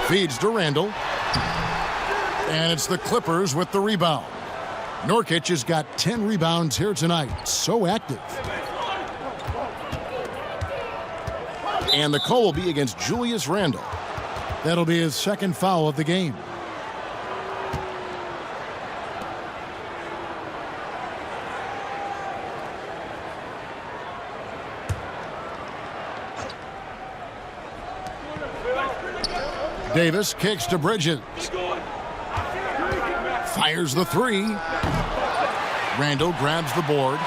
Feeds to Randall. And it's the Clippers with the rebound. Nurkic has got 10 rebounds here tonight. So active. And the call will be against Julius Randle. That'll be his second foul of the game. Davis kicks to Bridges. Fires the 3. Randall grabs the board.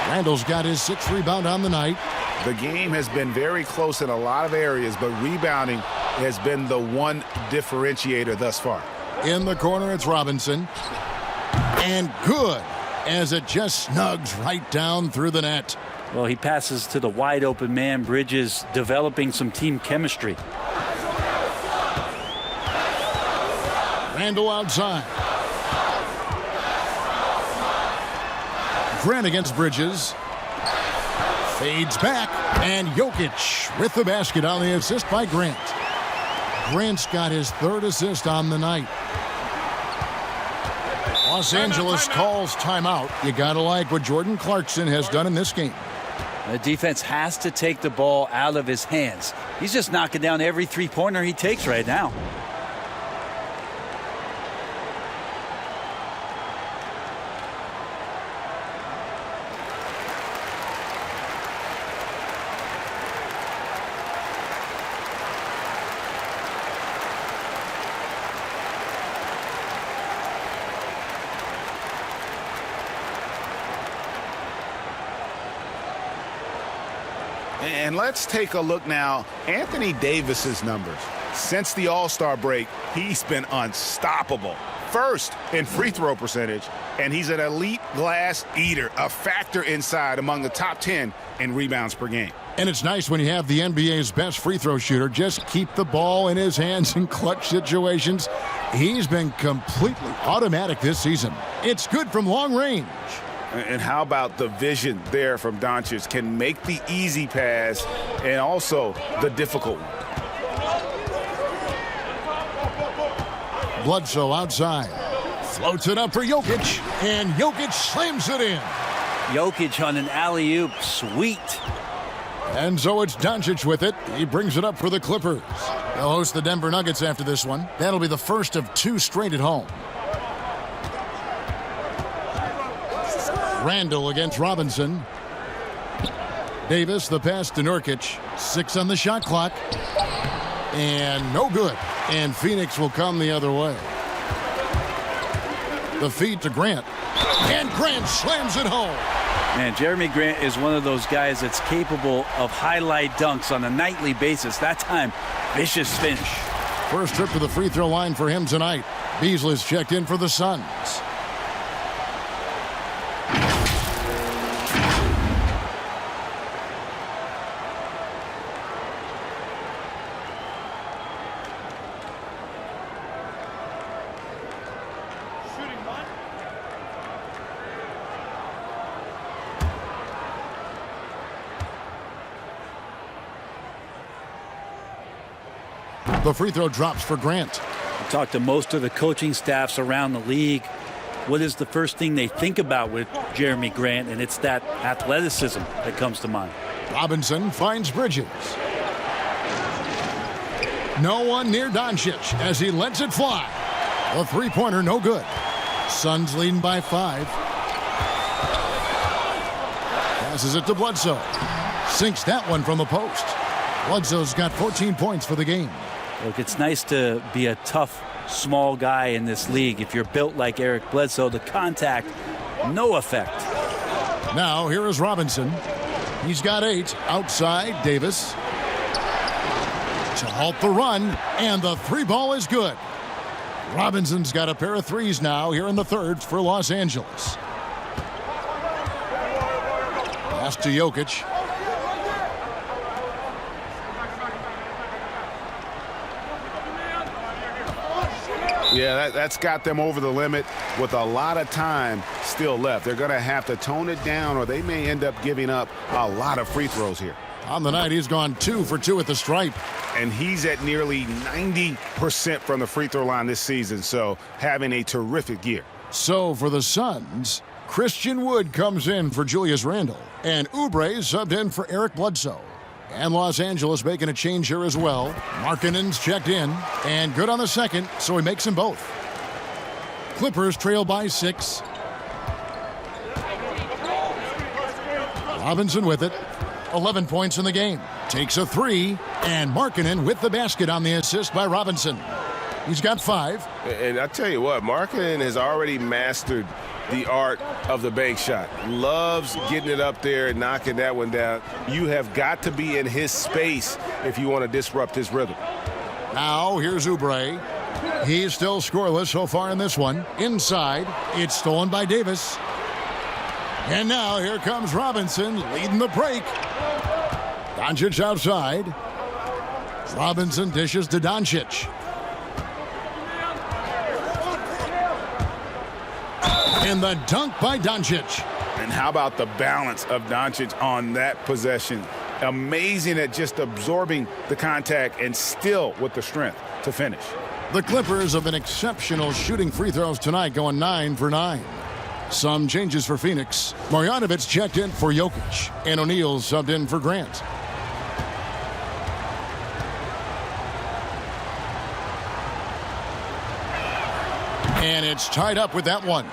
Randall's got his 6th rebound on the night. The game has been very close in a lot of areas, but rebounding has been the one differentiator thus far. In the corner, it's Robinson. And good, as it just snugs right down through the net. Well, he passes to the wide open man. Bridges developing some team chemistry. Randall outside. Grant against Bridges. Fades back, and Jokic with the basket on the assist by Grant. Grant's got his 3rd assist on the night. Los Angeles calls timeout. You gotta like what Jordan Clarkson has done in this game. The defense has to take the ball out of his hands. He's just knocking down every 3-pointer he takes right now. And let's take a look now. Anthony Davis's numbers. Since the All-Star break, he's been unstoppable. First in free throw percentage, and he's an elite glass eater, a factor inside among the top 10 in rebounds per game. And it's nice when you have the NBA's best free throw shooter just keep the ball in his hands in clutch situations. He's been completely automatic this season. It's good from long range. And how about the vision there from Doncic? Can make the easy pass and also the difficult one. Bledsoe outside. Floats it up for Jokic. And Jokic slams it in. Jokic on an alley-oop. Sweet. And so it's Doncic with it. He brings it up for the Clippers. They'll host the Denver Nuggets after this one. That'll be the first of 2 straight at home. Randall against Robinson. Davis, the pass to Nurkic. 6 on the shot clock. And no good. And Phoenix will come the other way. The feed to Grant. And Grant slams it home. Man, Jeremy Grant is one of those guys that's capable of highlight dunks on a nightly basis. That time, vicious finish. First trip to the free throw line for him tonight. Beasley's checked in for the Suns. The free throw drops for Grant. I talked to most of the coaching staffs around the league. what is the first thing they think about with Jeremy Grant, and it's that athleticism that comes to mind. Robinson finds Bridges. No one near Doncic as he lets it fly. A three-pointer, no good. Suns leading by 5. Passes it to Bledsoe. Sinks that one from the post. Bledsoe's got 14 points for the game. Look, it's nice to be a tough, small guy in this league. If you're built like Eric Bledsoe, the contact, no effect. Now, here is Robinson. He's got 8. Outside, Davis. To halt the run, and the 3-ball is good. Robinson's got a pair of threes now here in the third for Los Angeles. Pass to Jokic. Yeah, that's got them over the limit with a lot of time still left. They're going to have to tone it down, or they may end up giving up a lot of free throws here. On the night, he's gone 2 for 2 at the stripe. And he's at nearly 90% from the free throw line this season, so having a terrific year. So for the Suns, Christian Wood comes in for Julius Randle, and Oubre subbed in for Eric Bledsoe. And Los Angeles making a change here as well. Markkanen's checked in, and good on the second, so he makes them both. Clippers trail by 6. Robinson with it. 11 points in the game. Takes a 3, and Markkanen with the basket on the assist by Robinson. He's got 5. And I tell you what, Markkanen has already mastered the art of the bank shot. Loves getting it up there and knocking that one down. You have got to be in his space if you want to disrupt his rhythm. Now here's Oubre. He's still scoreless so far in this one. Inside, it's stolen by Davis. And now here comes Robinson leading the break. Doncic outside. Robinson dishes to Doncic. And the dunk by Doncic. And how about the balance of Doncic on that possession? Amazing at just absorbing the contact and still with the strength to finish. The Clippers have been exceptional shooting free throws tonight, going 9 for 9. Some changes for Phoenix. Marjanovic checked in for Jokic, and O'Neal subbed in for Grant. And it's tied up with that one.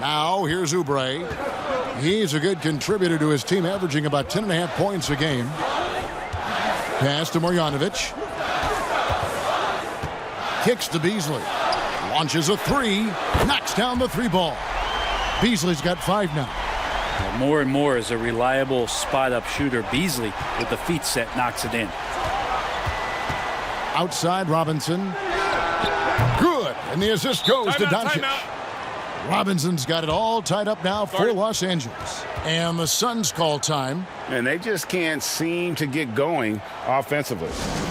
Now here's Oubre. He's a good contributor to his team, averaging about 10.5 points a game. Pass to Marjanovic. Kicks to Beasley. Launches a 3. Knocks down the 3-ball. Beasley's got 5 now. Well, more and more as a reliable spot-up shooter. Beasley, with the feet set, knocks it in. Outside, Robinson. Good. And the assist goes to Doncic. Robinson's got it all tied up now for Los Angeles. And the Suns call time. And they just can't seem to get going offensively.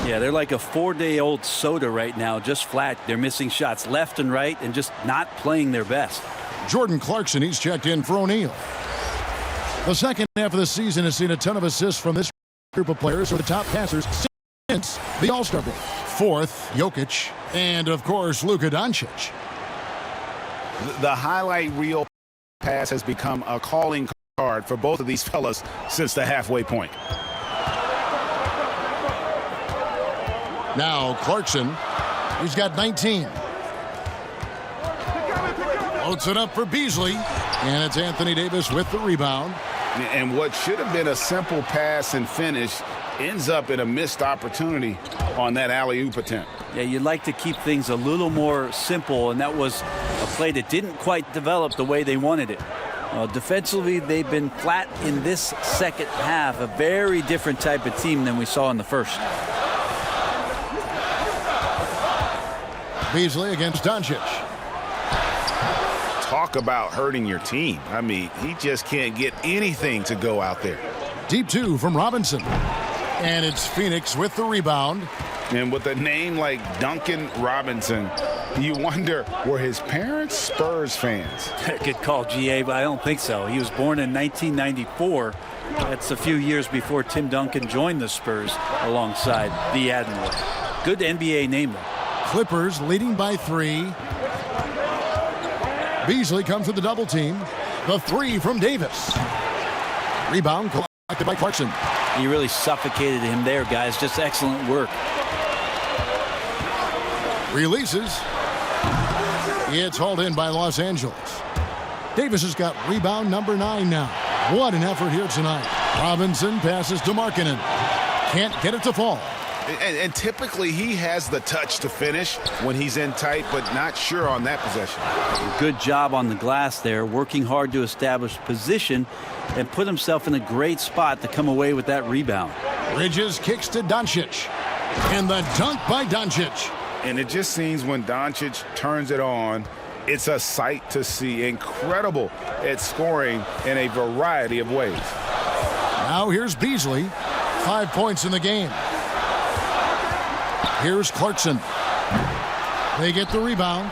Yeah, they're like a 4-day-old soda right now, just flat. They're missing shots left and right and just not playing their best. Jordan Clarkson, he's checked in for O'Neal. The second half of the season has seen a ton of assists from this group of players who are the top passers since the All-Star break. Fourth, Jokic, and of course, Luka Doncic. The highlight reel pass has become a calling card for both of these fellas since the halfway point. Now Clarkson, he's got 19. Loads it up for Beasley, and it's Anthony Davis with the rebound. And what should have been a simple pass and finish ends up in a missed opportunity on that alley-oop attempt. Yeah, you'd like to keep things a little more simple, and that was a play that didn't quite develop the way they wanted it. Defensively, they've been flat in this second half, a very different type of team than we saw in the first. Beasley against Doncic. Talk about hurting your team. I mean, he just can't get anything to go out there. Deep 2 from Robinson. And it's Phoenix with the rebound. And with a name like Duncan Robinson, you wonder, were his parents Spurs fans? Good call, GA, but I don't think so. He was born in 1994. That's a few years before Tim Duncan joined the Spurs alongside the Admiral. Good NBA name, though. Clippers leading by 3. Beasley comes with the double team. The 3 from Davis. Rebound collected by Clarkson. He really suffocated him there, guys. Just excellent work. Releases. It's hauled in by Los Angeles. Davis has got rebound number 9 now. What an effort here tonight. Robinson passes to Markkanen. Can't get it to fall. And typically he has the touch to finish when he's in tight, but not sure on that possession. Good job on the glass there, working hard to establish position and put himself in a great spot to come away with that rebound. Bridges kicks to Doncic. And the dunk by Doncic. And it just seems when Doncic turns it on, it's a sight to see. Incredible at scoring in a variety of ways. Now here's Beasley. 5 points in the game. Here's Clarkson. They get the rebound.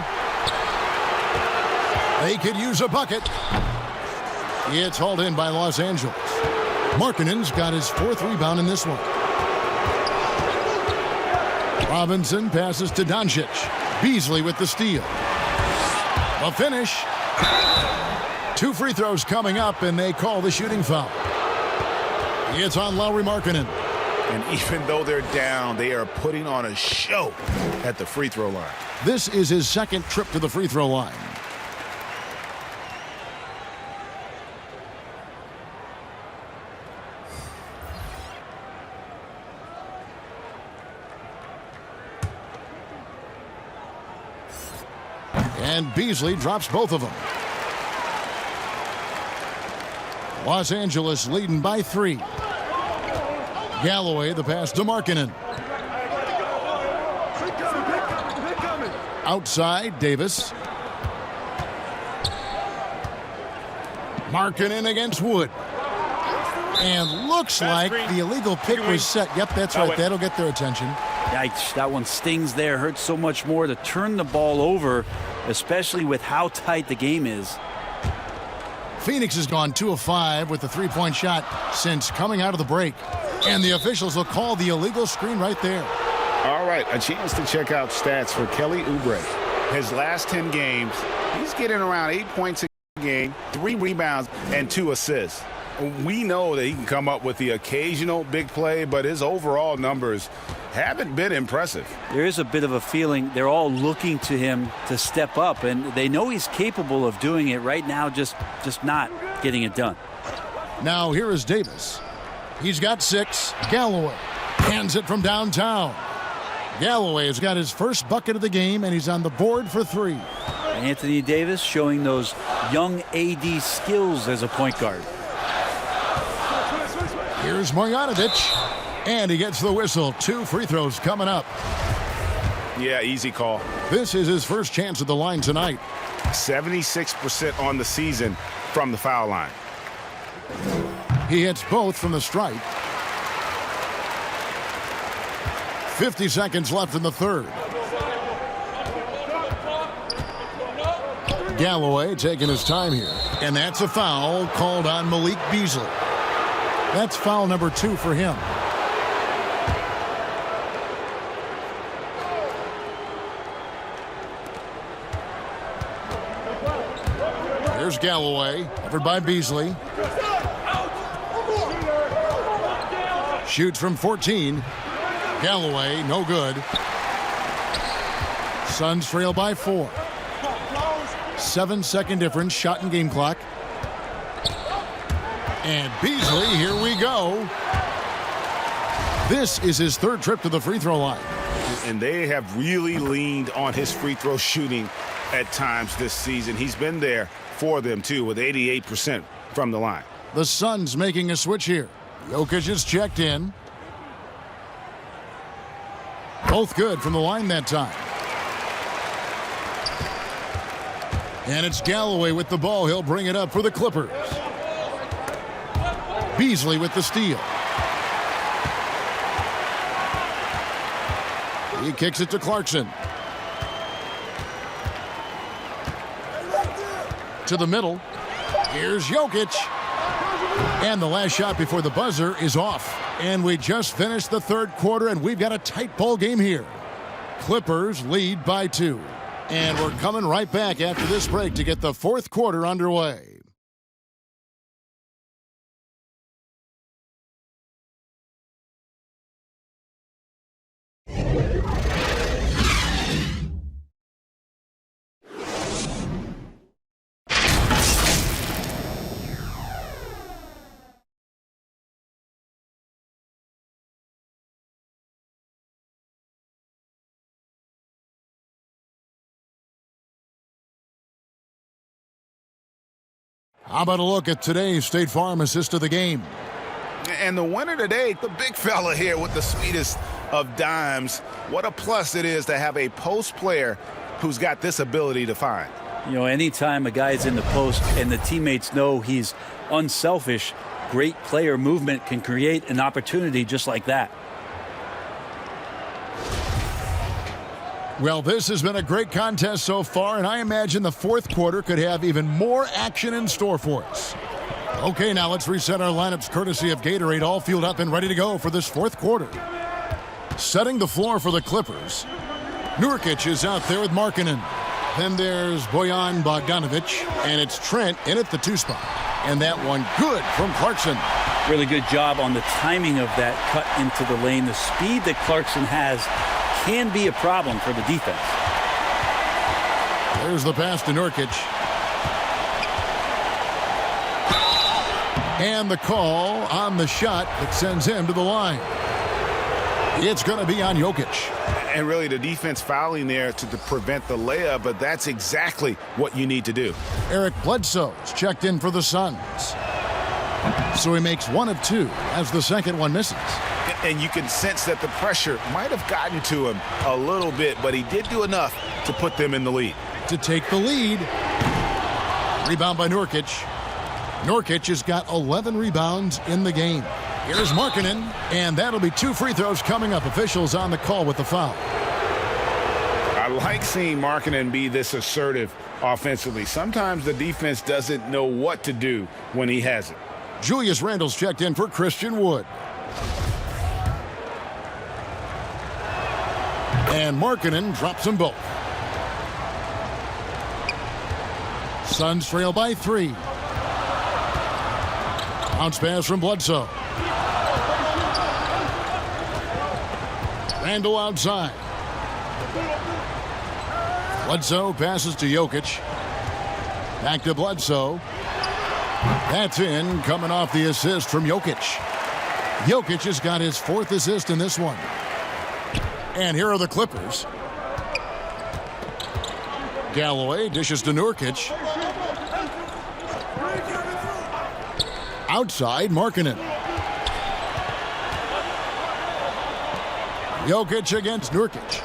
They could use a bucket. It's hauled in by Los Angeles. Markkanen's got his 4th rebound in this one. Robinson passes to Doncic. Beasley with the steal. A finish. 2 free throws coming up, and they call the shooting foul. It's on Lauri Markkanen. And even though they're down, they are putting on a show at the free throw line. This is his 2nd trip to the free throw line. And Beasley drops both of them. Los Angeles leading by 3. Galloway, the pass to Markkanen. Outside, Davis. Markkanen against Wood. And looks like the illegal pick was set. Yep, that's right. That'll get their attention. Yikes, that one stings there. Hurts so much more to turn the ball over, especially with how tight the game is. Phoenix has gone 2 of 5 with the 3-point shot since coming out of the break. And the officials will call the illegal screen right there. All right, a chance to check out stats for Kelly Oubre. His last 10 games, he's getting around 8 points a game, 3 rebounds, and 2 assists. We know that he can come up with the occasional big play, but his overall numbers haven't been impressive. There is a bit of a feeling they're all looking to him to step up, and they know he's capable of doing it right now, just not getting it done. Now here is Davis. He's got 6. Galloway hands it from downtown. Galloway has got his first bucket of the game, and he's on the board for 3. Anthony Davis showing those young AD skills as a point guard. Here's Marjanovic, and he gets the whistle. 2 free throws coming up. Yeah, easy call. This is his first chance at the line tonight. 76% on the season from the foul line. He hits both from the stripe. 50 seconds left in the third. Galloway taking his time here. And that's a foul called on Malik Beasley. That's foul number 2 for him. Here's Galloway, covered by Beasley. Shoots from 14. Galloway, no good. Suns trail by 4. 7-second difference, shot and game clock. And Beasley, here we go. This is his 3rd trip to the free throw line. And they have really leaned on his free throw shooting at times this season. He's been there for them, too, with 88% from the line. The Suns making a switch here. Jokic is checked in. Both good from the line that time. And it's Galloway with the ball. He'll bring it up for the Clippers. Beasley with the steal. He kicks it to Clarkson. To the middle. Here's Jokic. And the last shot before the buzzer is off. And we just finished the 3rd quarter, and we've got a tight ball game here. Clippers lead by 2. And we're coming right back after this break to get the fourth quarter underway. How about a look at today's State Farm assist of the game? And the winner today, the big fella here with the sweetest of dimes. What a plus it is to have a post player who's got this ability to find. You know, anytime a guy's in the post and the teammates know he's unselfish, great player movement can create an opportunity just like that. Well, this has been a great contest so far, and I imagine the fourth quarter could have even more action in store for us. Okay, now let's reset our lineups courtesy of Gatorade, all fueled up and ready to go for this fourth quarter. Setting the floor for the Clippers, Nurkic is out there with Markkanen. Then there's Bojan Bogdanovic, and it's Trent in at the 2 spot. And that one good from Clarkson. Really good job on the timing of that cut into the lane. The speed that Clarkson has can be a problem for the defense. There's the pass to Nurkic. And the call on the shot that sends him to the line. It's going to be on Jokic. And really the defense fouling there to prevent the layup, but that's exactly what you need to do. Eric Bledsoe's checked in for the Suns. So he makes 1 of 2 as the second one misses. And you can sense that the pressure might have gotten to him a little bit, but he did do enough to put them in the lead. To take the lead. Rebound by Nurkic. Nurkic has got 11 rebounds in the game. Here's Markkanen, and that'll be 2 free throws coming up. Officials on the call with the foul. I like seeing Markkanen be this assertive offensively. Sometimes the defense doesn't know what to do when he has it. Julius Randle's checked in for Christian Wood. And Markkanen drops them both. Suns trail by 3. Bounce pass from Bledsoe. Randle outside. Bledsoe passes to Jokic. Back to Bledsoe. That's in, coming off the assist from Jokic. Jokic has got his 4th assist in this one. And here are the Clippers. Galloway dishes to Nurkic. Outside, Markkanen. Jokic against Nurkic.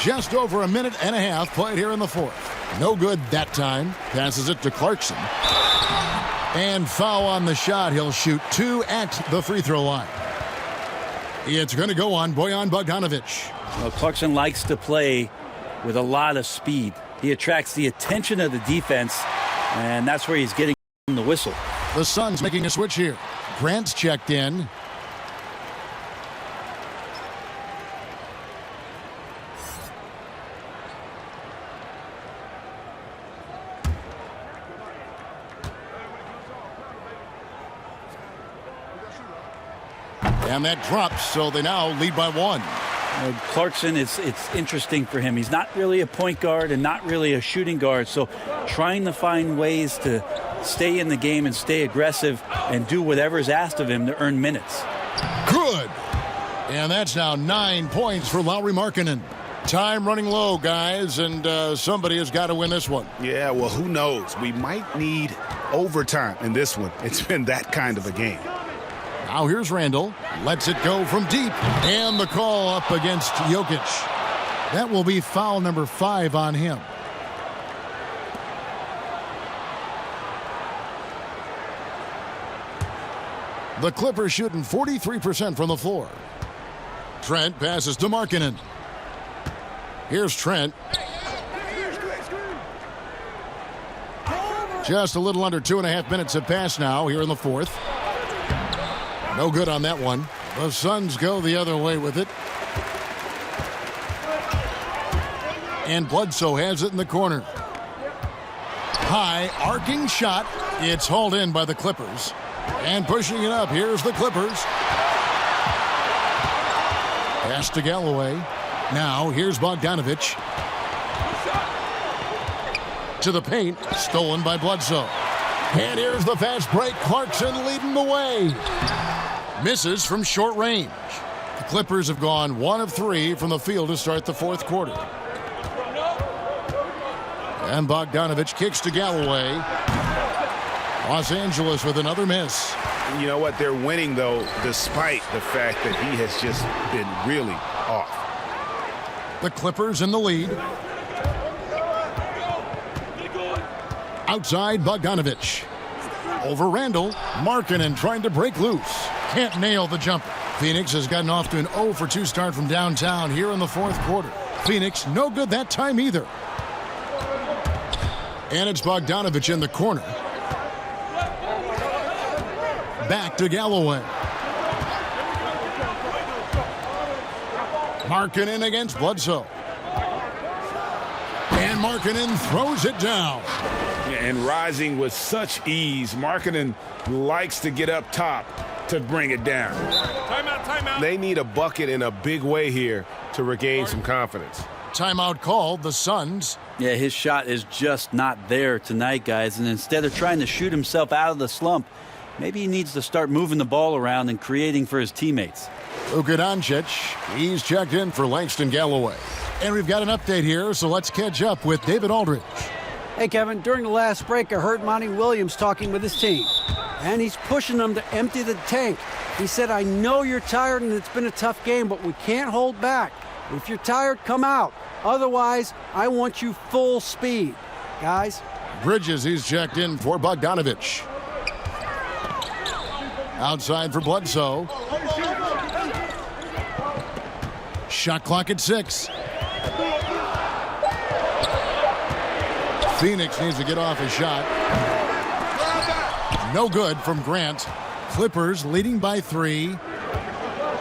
Just over a minute and a half played here in the fourth. No good that time. Passes it to Clarkson. And foul on the shot. He'll shoot 2 at the free throw line. It's going to go on Bojan Bogdanovic. Well, Clarkson likes to play with a lot of speed. He attracts the attention of the defense, and that's where he's getting the whistle. The Suns making a switch here. Grant's checked in. And that drops, so they now lead by 1. Clarkson, it's interesting for him. He's not really a point guard and not really a shooting guard, so trying to find ways to stay in the game and stay aggressive and do whatever is asked of him to earn minutes. Good. And that's now 9 points for Lauri Markkanen. Time running low, guys, and somebody has got to win this one. Yeah, well, who knows? We might need overtime in this one. It's been that kind of a game. Now here's Randle. Lets it go from deep. And the call up against Jokic. That will be foul number 5 on him. The Clippers shooting 43% from the floor. Trent passes to Markkanen. Here's Trent. Just a little under 2.5 minutes have passed now here in the fourth. No good on that one. The Suns go the other way with it. And Bledsoe has it in the corner. High, arcing shot. It's hauled in by the Clippers. And pushing it up, here's the Clippers. Pass to Galloway. Now, here's Bogdanovich. To the paint, stolen by Bledsoe. And here's the fast break. Clarkson leading the way. Misses from short range. The Clippers have gone 1 of 3 from the field to start the fourth quarter. And Bogdanovich kicks to Galloway. Los Angeles with another miss. You know what? They're winning, though, despite the fact that he has just been really off. The Clippers in the lead. Outside, Bogdanovich. Over Randall. Markkanen trying to break loose. Can't nail the jumper. Phoenix has gotten off to an 0 for 2 start from downtown here in the fourth quarter. Phoenix no good that time either. And it's Bogdanovich in the corner. Back to Galloway. Markkanen against Bledsoe. And Markkanen throws it down. And rising with such ease, Markkanen likes to get up top to bring it down. Timeout. They need a bucket in a big way here to regain some confidence. Timeout called, the Suns. Yeah, his shot is just not there tonight, guys. And instead of trying to shoot himself out of the slump, maybe he needs to start moving the ball around and creating for his teammates. Luka Doncic, he's checked in for Langston Galloway. And we've got an update here, so let's catch up with David Aldridge. Hey, Kevin, during the last break, I heard Monty Williams talking with his team, and he's pushing them to empty the tank. He said, I know you're tired and it's been a tough game, but we can't hold back. If you're tired, come out. Otherwise, I want you full speed. Guys? Bridges, he's checked in for Bogdanovich. Outside for Bledsoe. Shot clock at 6. Phoenix needs to get off a shot. No good from Grant. Clippers leading by 3.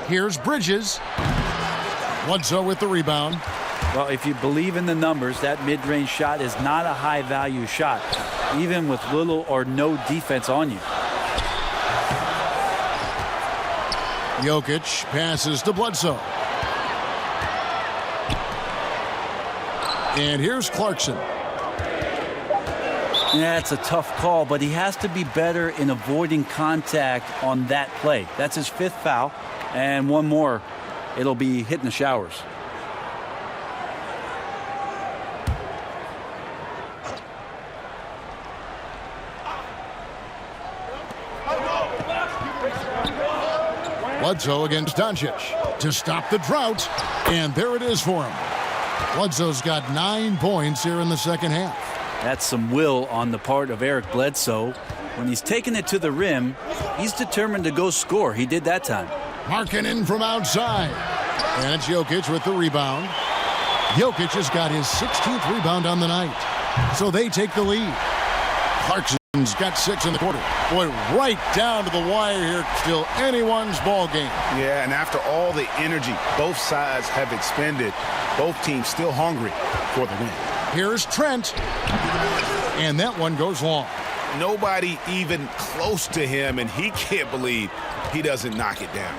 Here's Bridges. Bledsoe with the rebound. Well, if you believe in the numbers, that mid-range shot is not a high-value shot, even with little or no defense on you. Jokic passes to Bledsoe. And here's Clarkson. Yeah, it's a tough call, but he has to be better in avoiding contact on that play. That's his 5th foul, and one more, it'll be hitting the showers. Bledsoe against Doncic to stop the drought, and there it is for him. Bledsoe's got 9 points here in the second half. That's some will on the part of Eric Bledsoe. When he's taking it to the rim, he's determined to go score. He did that time. Markkanen from outside. And it's Jokic with the rebound. Jokic has got his 16th rebound on the night. So they take the lead. Clarkson's got 6 in the quarter. Boy, right down to the wire here. Still anyone's ball game. Yeah, and after all the energy both sides have expended, both teams still hungry for the win. Here's Trent. And that one goes long. Nobody even close to him, and he can't believe he doesn't knock it down.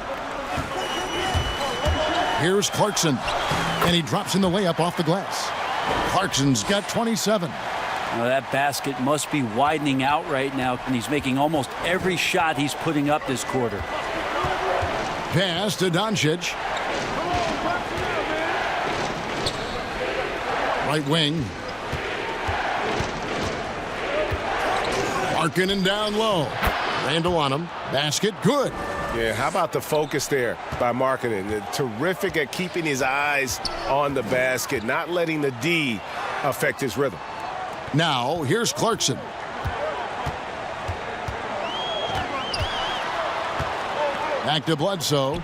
Here's Clarkson. And he drops in the layup off the glass. Clarkson's got 27. Now that basket must be widening out right now, and he's making almost every shot he's putting up this quarter. Pass to Doncic. Right wing. Markkanen down low. Randall on him. Basket good. Yeah, how about the focus there by Markkanen? Terrific at keeping his eyes on the basket, not letting the D affect his rhythm. Now, here's Clarkson. Back to Bledsoe.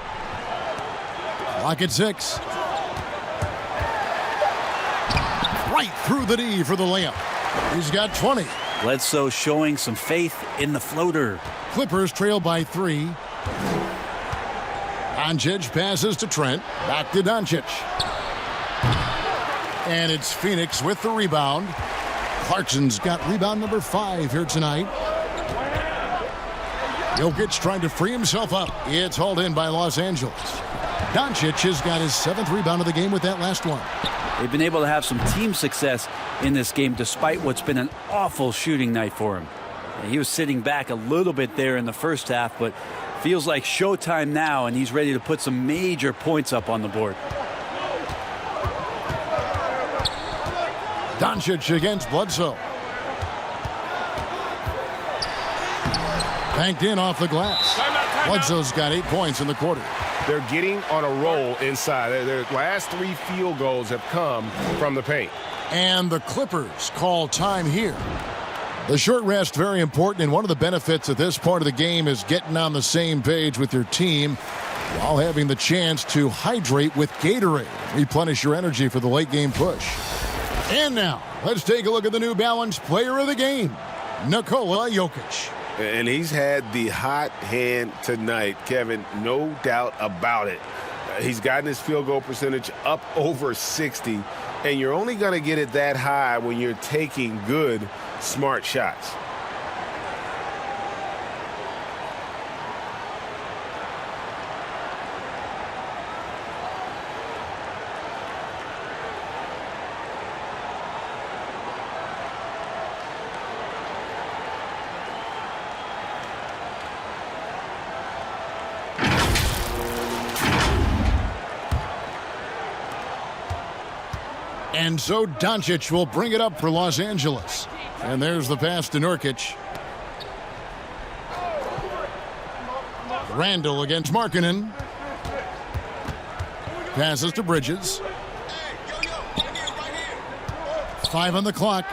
Clock at 6. Right through the D for the layup. He's got 20. Bledsoe showing some faith in the floater. Clippers trail by 3. Doncic passes to Trent. Back to Doncic. And it's Phoenix with the rebound. Clarkson's got rebound number 5 here tonight. Jokic trying to free himself up. It's hauled in by Los Angeles. Doncic has got his 7th rebound of the game with that last one. They've been able to have some team success in this game despite what's been an awful shooting night for him. He was sitting back a little bit there in the first half, but feels like showtime now, and he's ready to put some major points up on the board. Doncic against Bledsoe. Banked in off the glass. Bledsoe's got 8 points in the quarter. They're getting on a roll inside. Their last 3 field goals have come from the paint. And the Clippers call time here. The short rest, very important, and one of the benefits of this part of the game is getting on the same page with your team while having the chance to hydrate with Gatorade. Replenish your energy for the late game push. And now, let's take a look at the New Balance player of the game, Nikola Jokic. And he's had the hot hand tonight, Kevin, no doubt about it. He's gotten his field goal percentage up over 60, and you're only going to get it that high when you're taking good, smart shots. And so Doncic will bring it up for Los Angeles. And there's the pass to Nurkic. Randall against Markkanen. Passes to Bridges. 5 on the clock.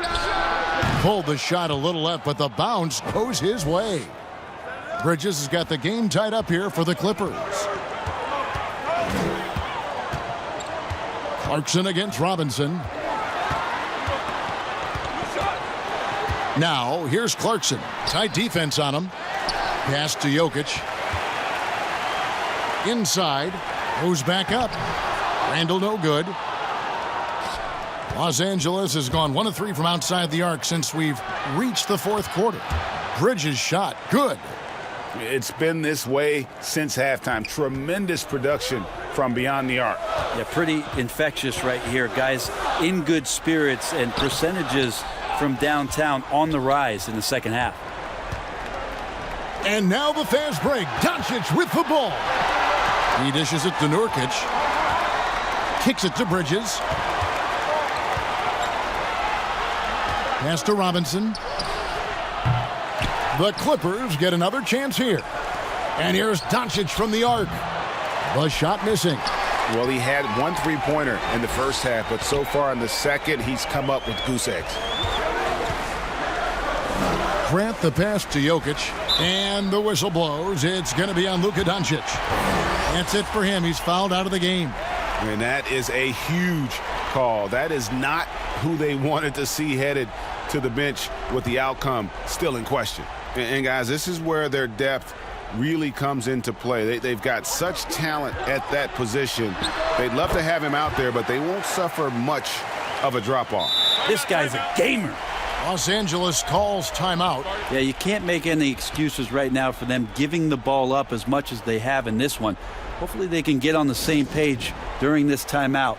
Pulled the shot a little left, but the bounce goes his way. Bridges has got the game tied up here for the Clippers. Clarkson against Robinson. Now, here's Clarkson. Tight defense on him. Pass to Jokic. Inside. Goes back up. Randall no good. Los Angeles has gone 1 of 3 from outside the arc since we've reached the 4th quarter. Bridges shot. Good. It's been this way since halftime. Tremendous production from beyond the arc. Yeah, pretty infectious right here. Guys in good spirits, and percentages from downtown on the rise in the second half. And now the fast break. Doncic with the ball. He dishes it to Nurkic. Kicks it to Bridges. Pass to Robinson. The Clippers get another chance here. And here's Doncic from the arc. The shot missing. Well, he had 1 3-pointer in the first half, but so far in the second, he's come up with goose eggs. Grant the pass to Jokic. And the whistle blows. It's going to be on Luka Doncic. That's it for him. He's fouled out of the game. And that is a huge call. That is not who they wanted to see headed to the bench with the outcome still in question. And guys, this is where their depth really comes into play. They've got such talent at that position. They'd love to have him out there, but they won't suffer much of a drop-off. This guy's a gamer. Los Angeles calls timeout. Yeah, you can't make any excuses right now for them giving the ball up as much as they have in this one. Hopefully they can get on the same page during this timeout.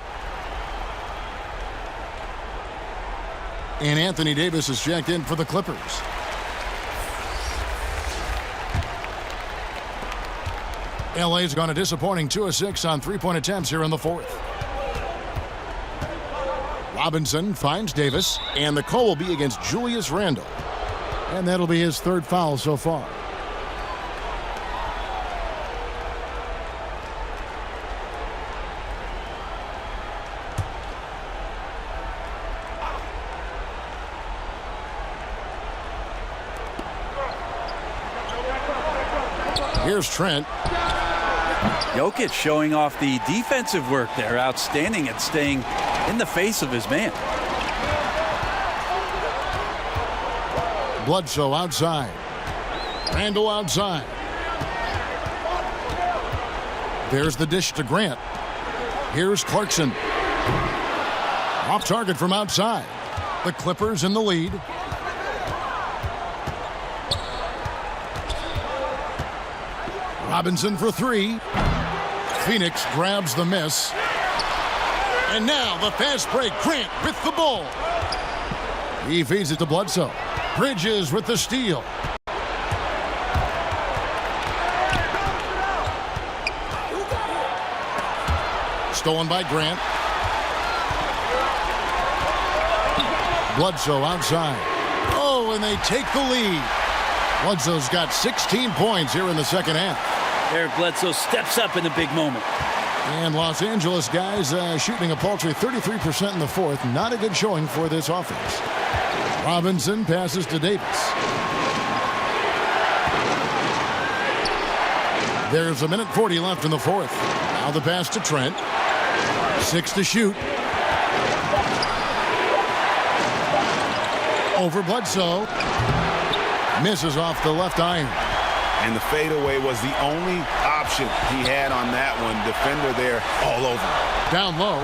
And Anthony Davis is checked in for the Clippers. LA's gone a disappointing 2 of 6 on 3-point attempts here in the 4th. Robinson finds Davis, and the call will be against Julius Randle. And that'll be his 3rd foul so far. Here's Trent. Jokic showing off the defensive work there. Outstanding at staying in the face of his man. Bledsoe outside. Randall outside. There's the dish to Grant. Here's Clarkson. Off target from outside. The Clippers in the lead. Robinson for three. Phoenix grabs the miss. And now the fast break. Grant with the ball. He feeds it to Bledsoe. Bridges with the steal. Stolen by Grant. Bledsoe outside. Oh, and they take the lead. Bledsoe's got 16 points here in the second half. Eric Bledsoe steps up in a big moment. And Los Angeles guys shooting a paltry 33% in the fourth. Not a good showing for this offense. Robinson passes to Davis. There's a minute 40 left in the fourth. Now the pass to Trent. 6 to shoot. Over Bledsoe. Misses off the left iron. And the fadeaway was the only option he had on that one. Defender there all over. Down low.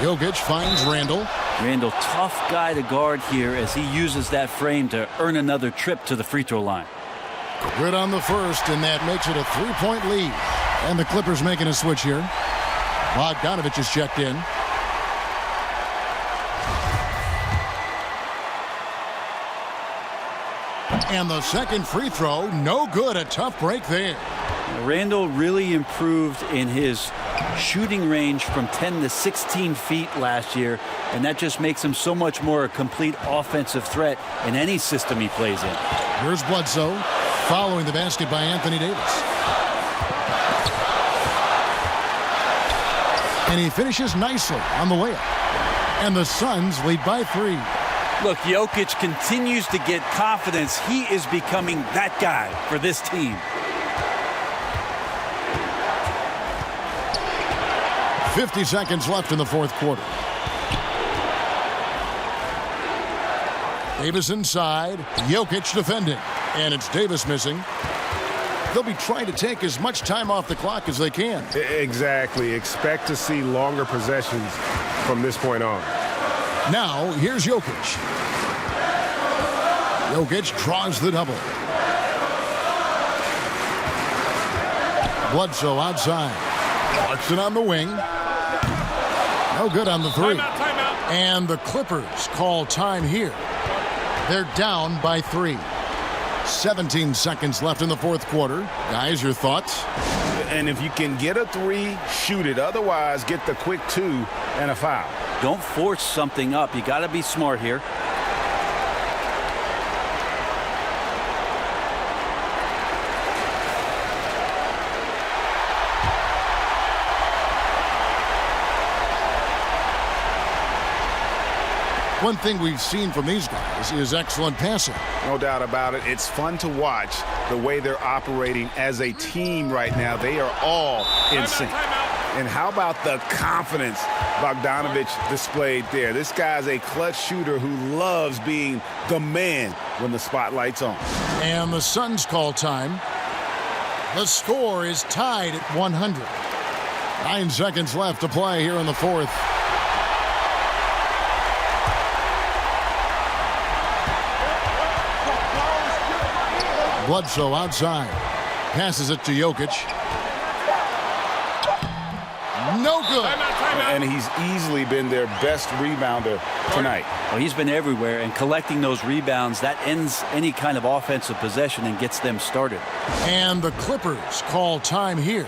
Jokic finds Randall. Randall, tough guy to guard here as he uses that frame to earn another trip to the free throw line. Good on the first, and that makes it a 3-point lead. And the Clippers making a switch here. Bogdanovich is checked in. And the second free throw, no good. A tough break there. Randall really improved in his shooting range from 10 to 16 feet last year, and that just makes him so much more a complete offensive threat in any system he plays in. Here's Bledsoe following the basket by Anthony Davis. And he finishes nicely on the layup. And the Suns lead by 3. Look, Jokic continues to get confidence. He is becoming that guy for this team. .50 seconds left in the fourth quarter. Davis inside. Jokic defending. And it's Davis missing. They'll be trying to take as much time off the clock as they can. Exactly. Expect to see longer possessions from this point on. Now, here's Jokic. Jokic draws the double. Bledsoe outside. Clarkson on the wing. No good on the three. Timeout. And the Clippers call time here. They're down by 3. 17 seconds left in the fourth quarter. Guys, your thoughts? And if you can get a 3, shoot it. Otherwise, get the quick 2 and a foul. Don't force something up. You got to be smart here. One thing we've seen from these guys is excellent passing. No doubt about it. It's fun to watch the way they're operating as a team right now. They are all in sync. And how about the confidence Bogdanovich displayed there? This guy's a clutch shooter who loves being the man when the spotlight's on. And the Suns call time. The score is tied at 100. 9 seconds left to play here in the fourth. Bledsoe outside. Passes it to Jokic. No good. And he's easily been their best rebounder tonight. Well, he's been everywhere, and collecting those rebounds, that ends any kind of offensive possession and gets them started. And the Clippers call time here.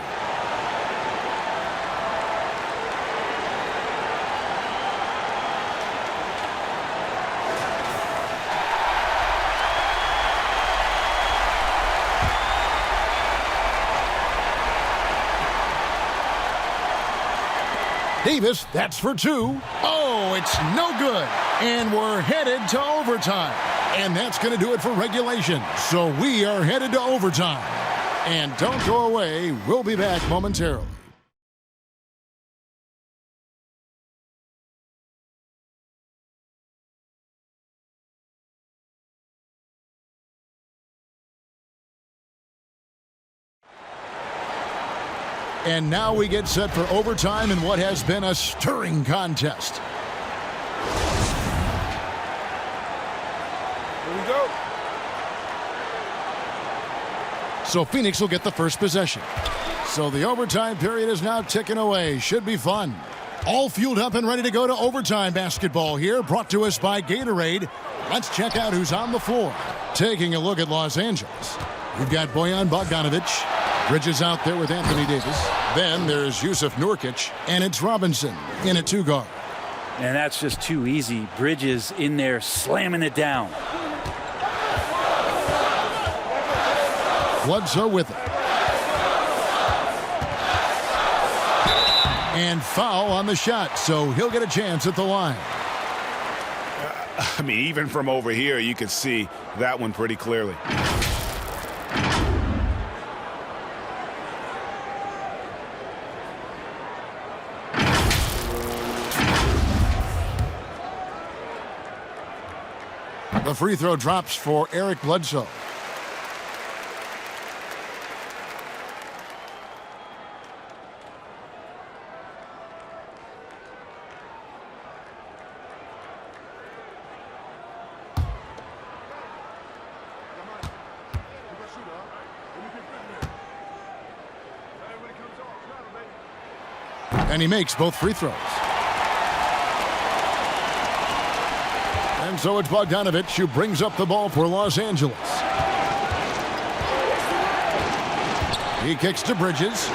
Davis, that's for 2. Oh, it's no good. And we're headed to overtime. And that's going to do it for regulation. So we are headed to overtime. And don't go away. We'll be back momentarily. And now we get set for overtime in what has been a stirring contest. Here we go. So Phoenix will get the first possession. So the overtime period is now ticking away. Should be fun. All fueled up and ready to go to overtime basketball here, brought to us by Gatorade. Let's check out who's on the floor. Taking a look at Los Angeles. We've got Bojan Bogdanovic. Bridges out there with Anthony Davis. Then there's Yusuf Nurkic, and it's Robinson in at 2 guard. And that's just too easy. Bridges in there slamming it down. Bledsoe with it. And foul on the shot, so he'll get a chance at the line. I mean, even from over here, you can see that one pretty clearly. The free throw drops for Eric Bledsoe. And he makes both free throws. And so it's Bogdanovic who brings up the ball for Los Angeles. He kicks to Bridges.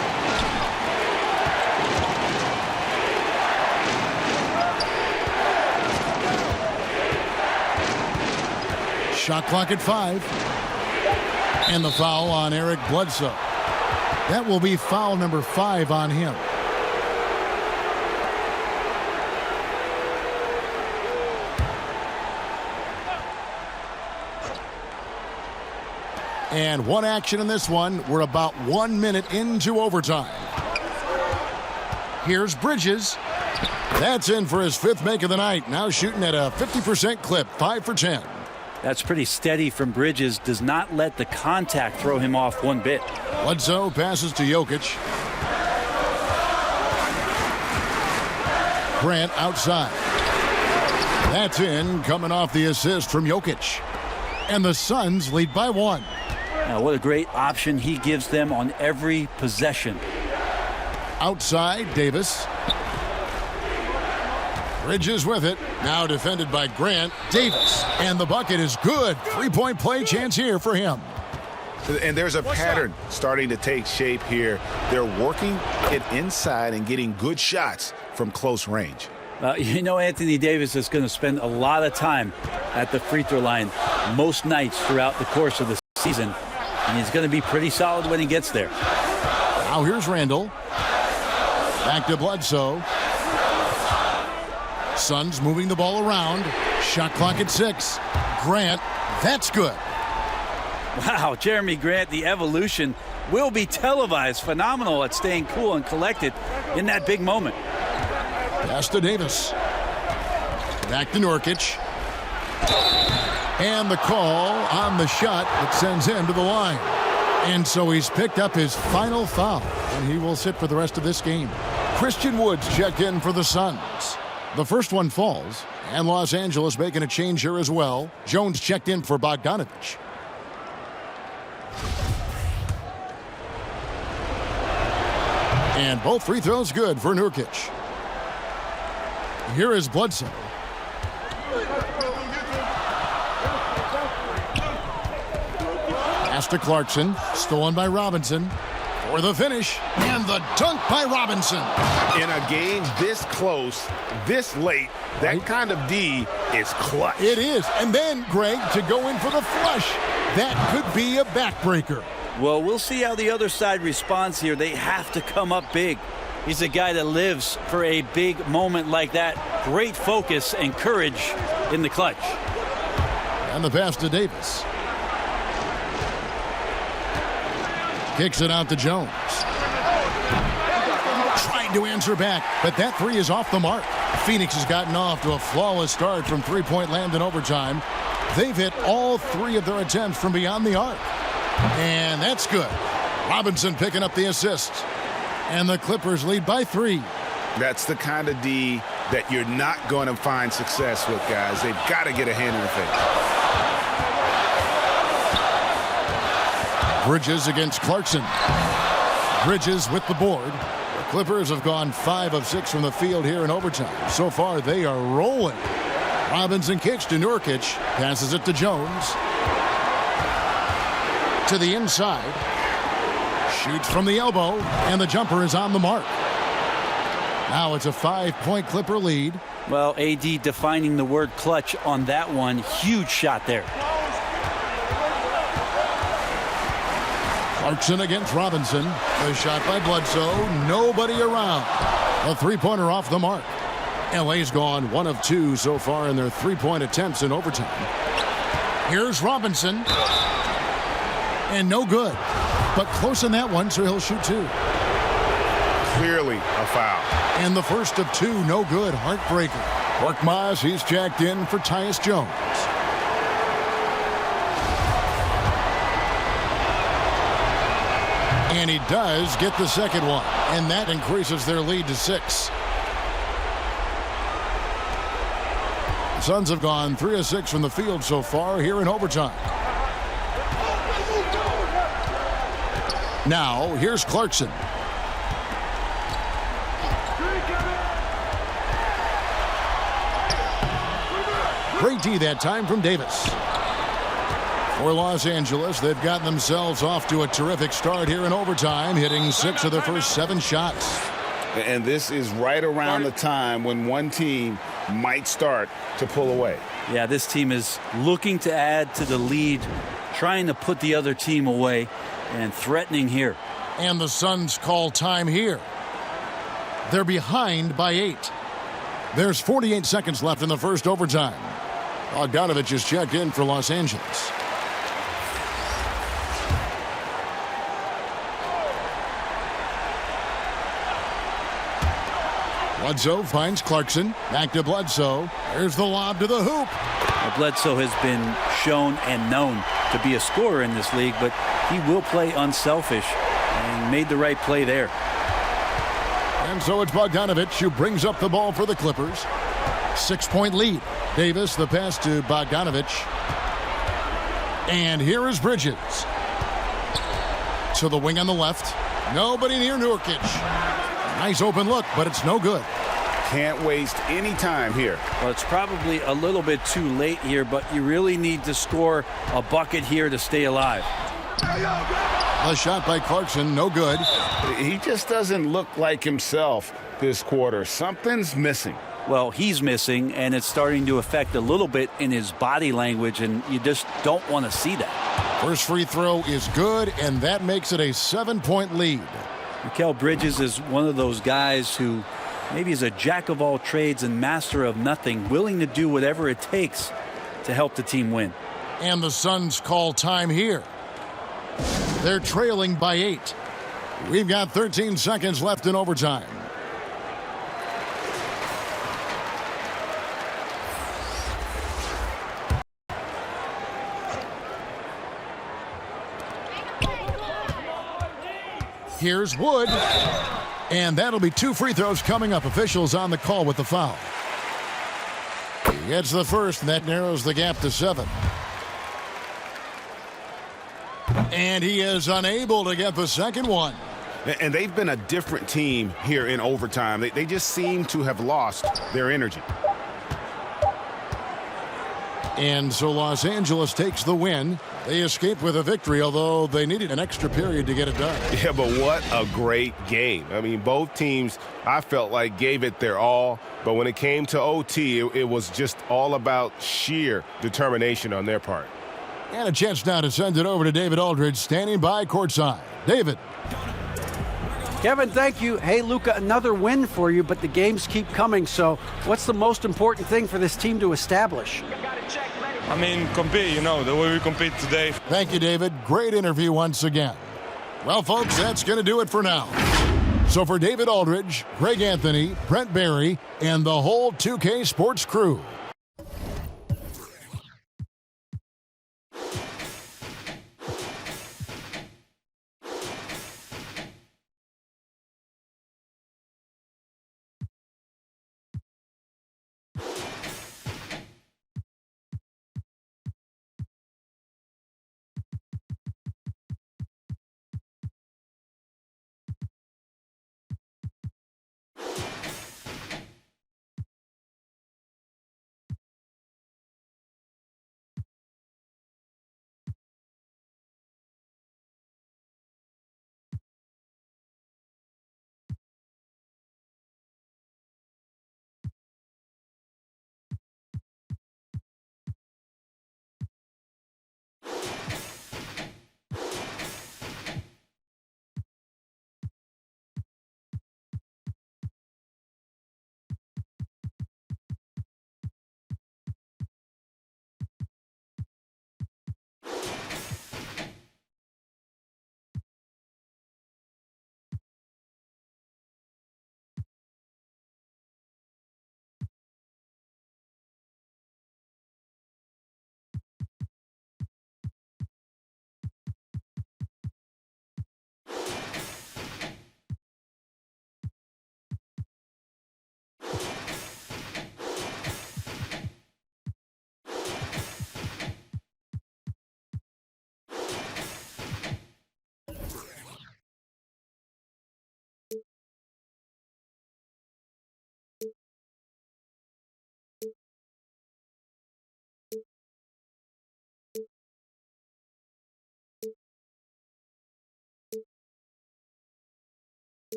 Shot clock at 5. And the foul on Eric Bledsoe. That will be foul number 5 on him. And one action in this one. We're about 1 minute into overtime. Here's Bridges. That's in for his 5th make of the night. Now shooting at a 50% clip, 5 for 10. That's pretty steady from Bridges. Does not let the contact throw him off one bit. Bledsoe passes to Jokic. Grant outside. That's in, coming off the assist from Jokic. And the Suns lead by 1. Now, what a great option he gives them on every possession. Outside, Davis. Bridges with it. Now defended by Grant. Davis. And the bucket is good. 3-point play chance here for him. And there's a pattern starting to take shape here. They're working it inside and getting good shots from close range. You know, Anthony Davis is going to spend a lot of time at the free throw line most nights throughout the course of the season. And he's going to be pretty solid when he gets there. Now here's Randall. Back to Bledsoe. Suns moving the ball around. Shot clock at 6. Grant, that's good. Wow, Jeremy Grant, the evolution will be televised. Phenomenal at staying cool and collected in that big moment. Pass to Davis. Back to Nurkic. And the call on the shot that sends him to the line. And so he's picked up his final foul, and he will sit for the rest of this game. Christian Woods checked in for the Suns. The first one falls, and Los Angeles making a change here as well. Jones checked in for Bogdanovic. And both free throws good for Nurkic. Here is Bledsoe. Pass to Clarkson. Stolen by Robinson. For the finish. And the dunk by Robinson. In a game this close, this late, that kind of D is clutch. It is. And then, Greg, to go in for the flush. That could be a backbreaker. Well, we'll see how the other side responds here. They have to come up big. He's a guy that lives for a big moment like that. Great focus and courage in the clutch. And the pass to Davis. Kicks it out to Jones. Trying to answer back, but that three is off the mark. Phoenix has gotten off to a flawless start from three-point land in overtime. They've hit all 3 of their attempts from beyond the arc. And that's good. Robinson picking up the assist. And the Clippers lead by 3. That's the kind of D that you're not going to find success with, guys. They've got to get a hand in the face. Bridges against Clarkson. Bridges with the board. The Clippers have gone 5 of 6 from the field here in overtime. So far, they are rolling. Robinson kicks to Nurkic. Passes it to Jones. To the inside. Shoots from the elbow. And the jumper is on the mark. Now it's a 5-point Clipper lead. Well, AD defining the word clutch on that one. Huge shot there. Clarkson against Robinson. A shot by Bledsoe. Nobody around. A three-pointer off the mark. LA's gone 1 of 2 so far in their three-point attempts in overtime. Here's Robinson. And no good. But close in that one, so he'll shoot 2. Clearly a foul. And the first of 2, no good. Heartbreaker. Korkmaz, he's jacked in for Tyus Jones. And he does get the second one. And that increases their lead to 6. The Suns have gone 3 of 6 from the field so far here in overtime. Now, here's Clarkson. Great D that time from Davis. For Los Angeles, they've gotten themselves off to a terrific start here in overtime, hitting 6 of their first 7 shots. And this is right around the time when one team might start to pull away. Yeah, this team is looking to add to the lead, trying to put the other team away, and threatening here. And the Suns call time here. They're behind by 8. There's 48 seconds left in the first overtime. Bogdanovich is checked in for Los Angeles. Bledsoe finds Clarkson. Back to Bledsoe. There's the lob to the hoop. Now, Bledsoe has been shown and known to be a scorer in this league, but he will play unselfish and made the right play there. And so it's Bogdanovich who brings up the ball for the Clippers. 6-point lead. Davis, the pass to Bogdanovich. And here is Bridges. To the wing on the left. Nobody near Nurkic. Nice open look, but it's no good. Can't waste any time here. Well, it's probably a little bit too late here, but you really need to score a bucket here to stay alive. A shot by Clarkson, no good. He just doesn't look like himself this quarter. Something's missing. Well, he's missing, and it's starting to affect a little bit in his body language, and you just don't want to see that. First free throw is good, and that makes it a 7-point lead. Mikal Bridges is one of those guys who maybe is a jack of all trades and master of nothing, willing to do whatever it takes to help the team win. And the Suns call time here. They're trailing by 8. We've got 13 seconds left in overtime. Here's Wood. And that'll be 2 free throws coming up. Officials on the call with the foul. He gets the first, and that narrows the gap to 7. And he is unable to get the second one. And they've been a different team here in overtime. They just seem to have lost their energy. And so Los Angeles takes the win. They escape with a victory, although they needed an extra period to get it done. Yeah, but what a great game. I mean, both teams, I felt like, gave it their all. But when it came to OT, it was just all about sheer determination on their part. And a chance now to send it over to David Aldridge, standing by courtside. David. Kevin, thank you. Hey, Luka, another win for you, but the games keep coming. So what's the most important thing for this team to establish? I mean, compete, the way we compete today. Thank you, David. Great interview once again. Well, folks, that's going to do it for now. So for David Aldridge, Greg Anthony, Brent Barry, and the whole 2K Sports crew,